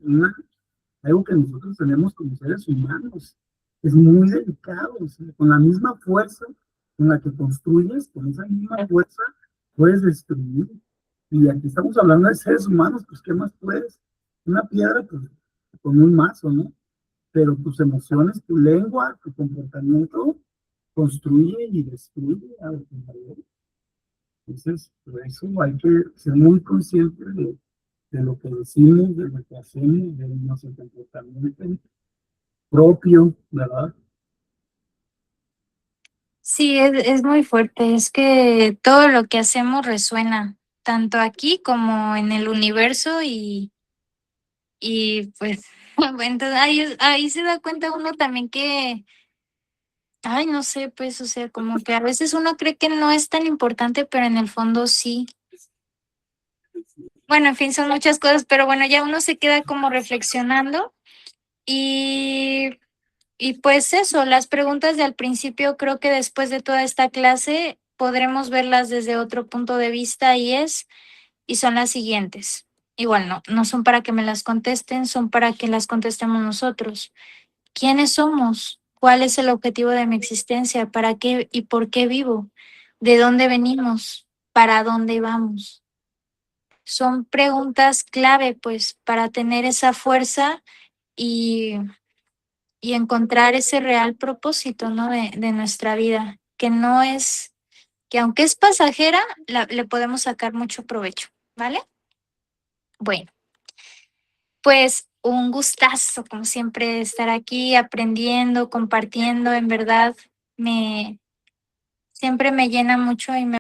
algo que nosotros tenemos como seres humanos. Es muy delicado, o sea, con la misma fuerza con la que construyes, con esa misma fuerza, puedes destruir. Y aquí estamos hablando de seres humanos, pues ¿qué más puedes? Una piedra, pues, con un mazo, ¿no? Pero tus emociones, tu lengua, tu comportamiento construye y destruye a tu alrededor. Entonces, por eso hay que ser muy conscientes de lo que decimos, de lo que hacemos, de nuestro comportamiento propio, ¿verdad? Sí, es muy fuerte. Es que todo lo que hacemos resuena, tanto aquí como en el universo y pues, entonces ahí se da cuenta uno también que, ay, no sé, pues, o sea, como que a veces uno cree que no es tan importante, pero en el fondo sí. Bueno, en fin, son muchas cosas, pero bueno, ya uno se queda como reflexionando y, y pues eso, las preguntas de al principio, creo que después de toda esta clase podremos verlas desde otro punto de vista y son las siguientes. Igual no son para que me las contesten, son para que las contestemos nosotros. ¿Quiénes somos? ¿Cuál es el objetivo de mi existencia? ¿Para qué y por qué vivo? ¿De dónde venimos? ¿Para dónde vamos? Son preguntas clave, pues, para tener esa fuerza y, y encontrar ese real propósito, ¿no? De nuestra vida, que no es, que aunque es pasajera, le podemos sacar mucho provecho, ¿vale? Bueno, pues un gustazo, como siempre, estar aquí aprendiendo, compartiendo, en verdad, siempre me llena mucho y me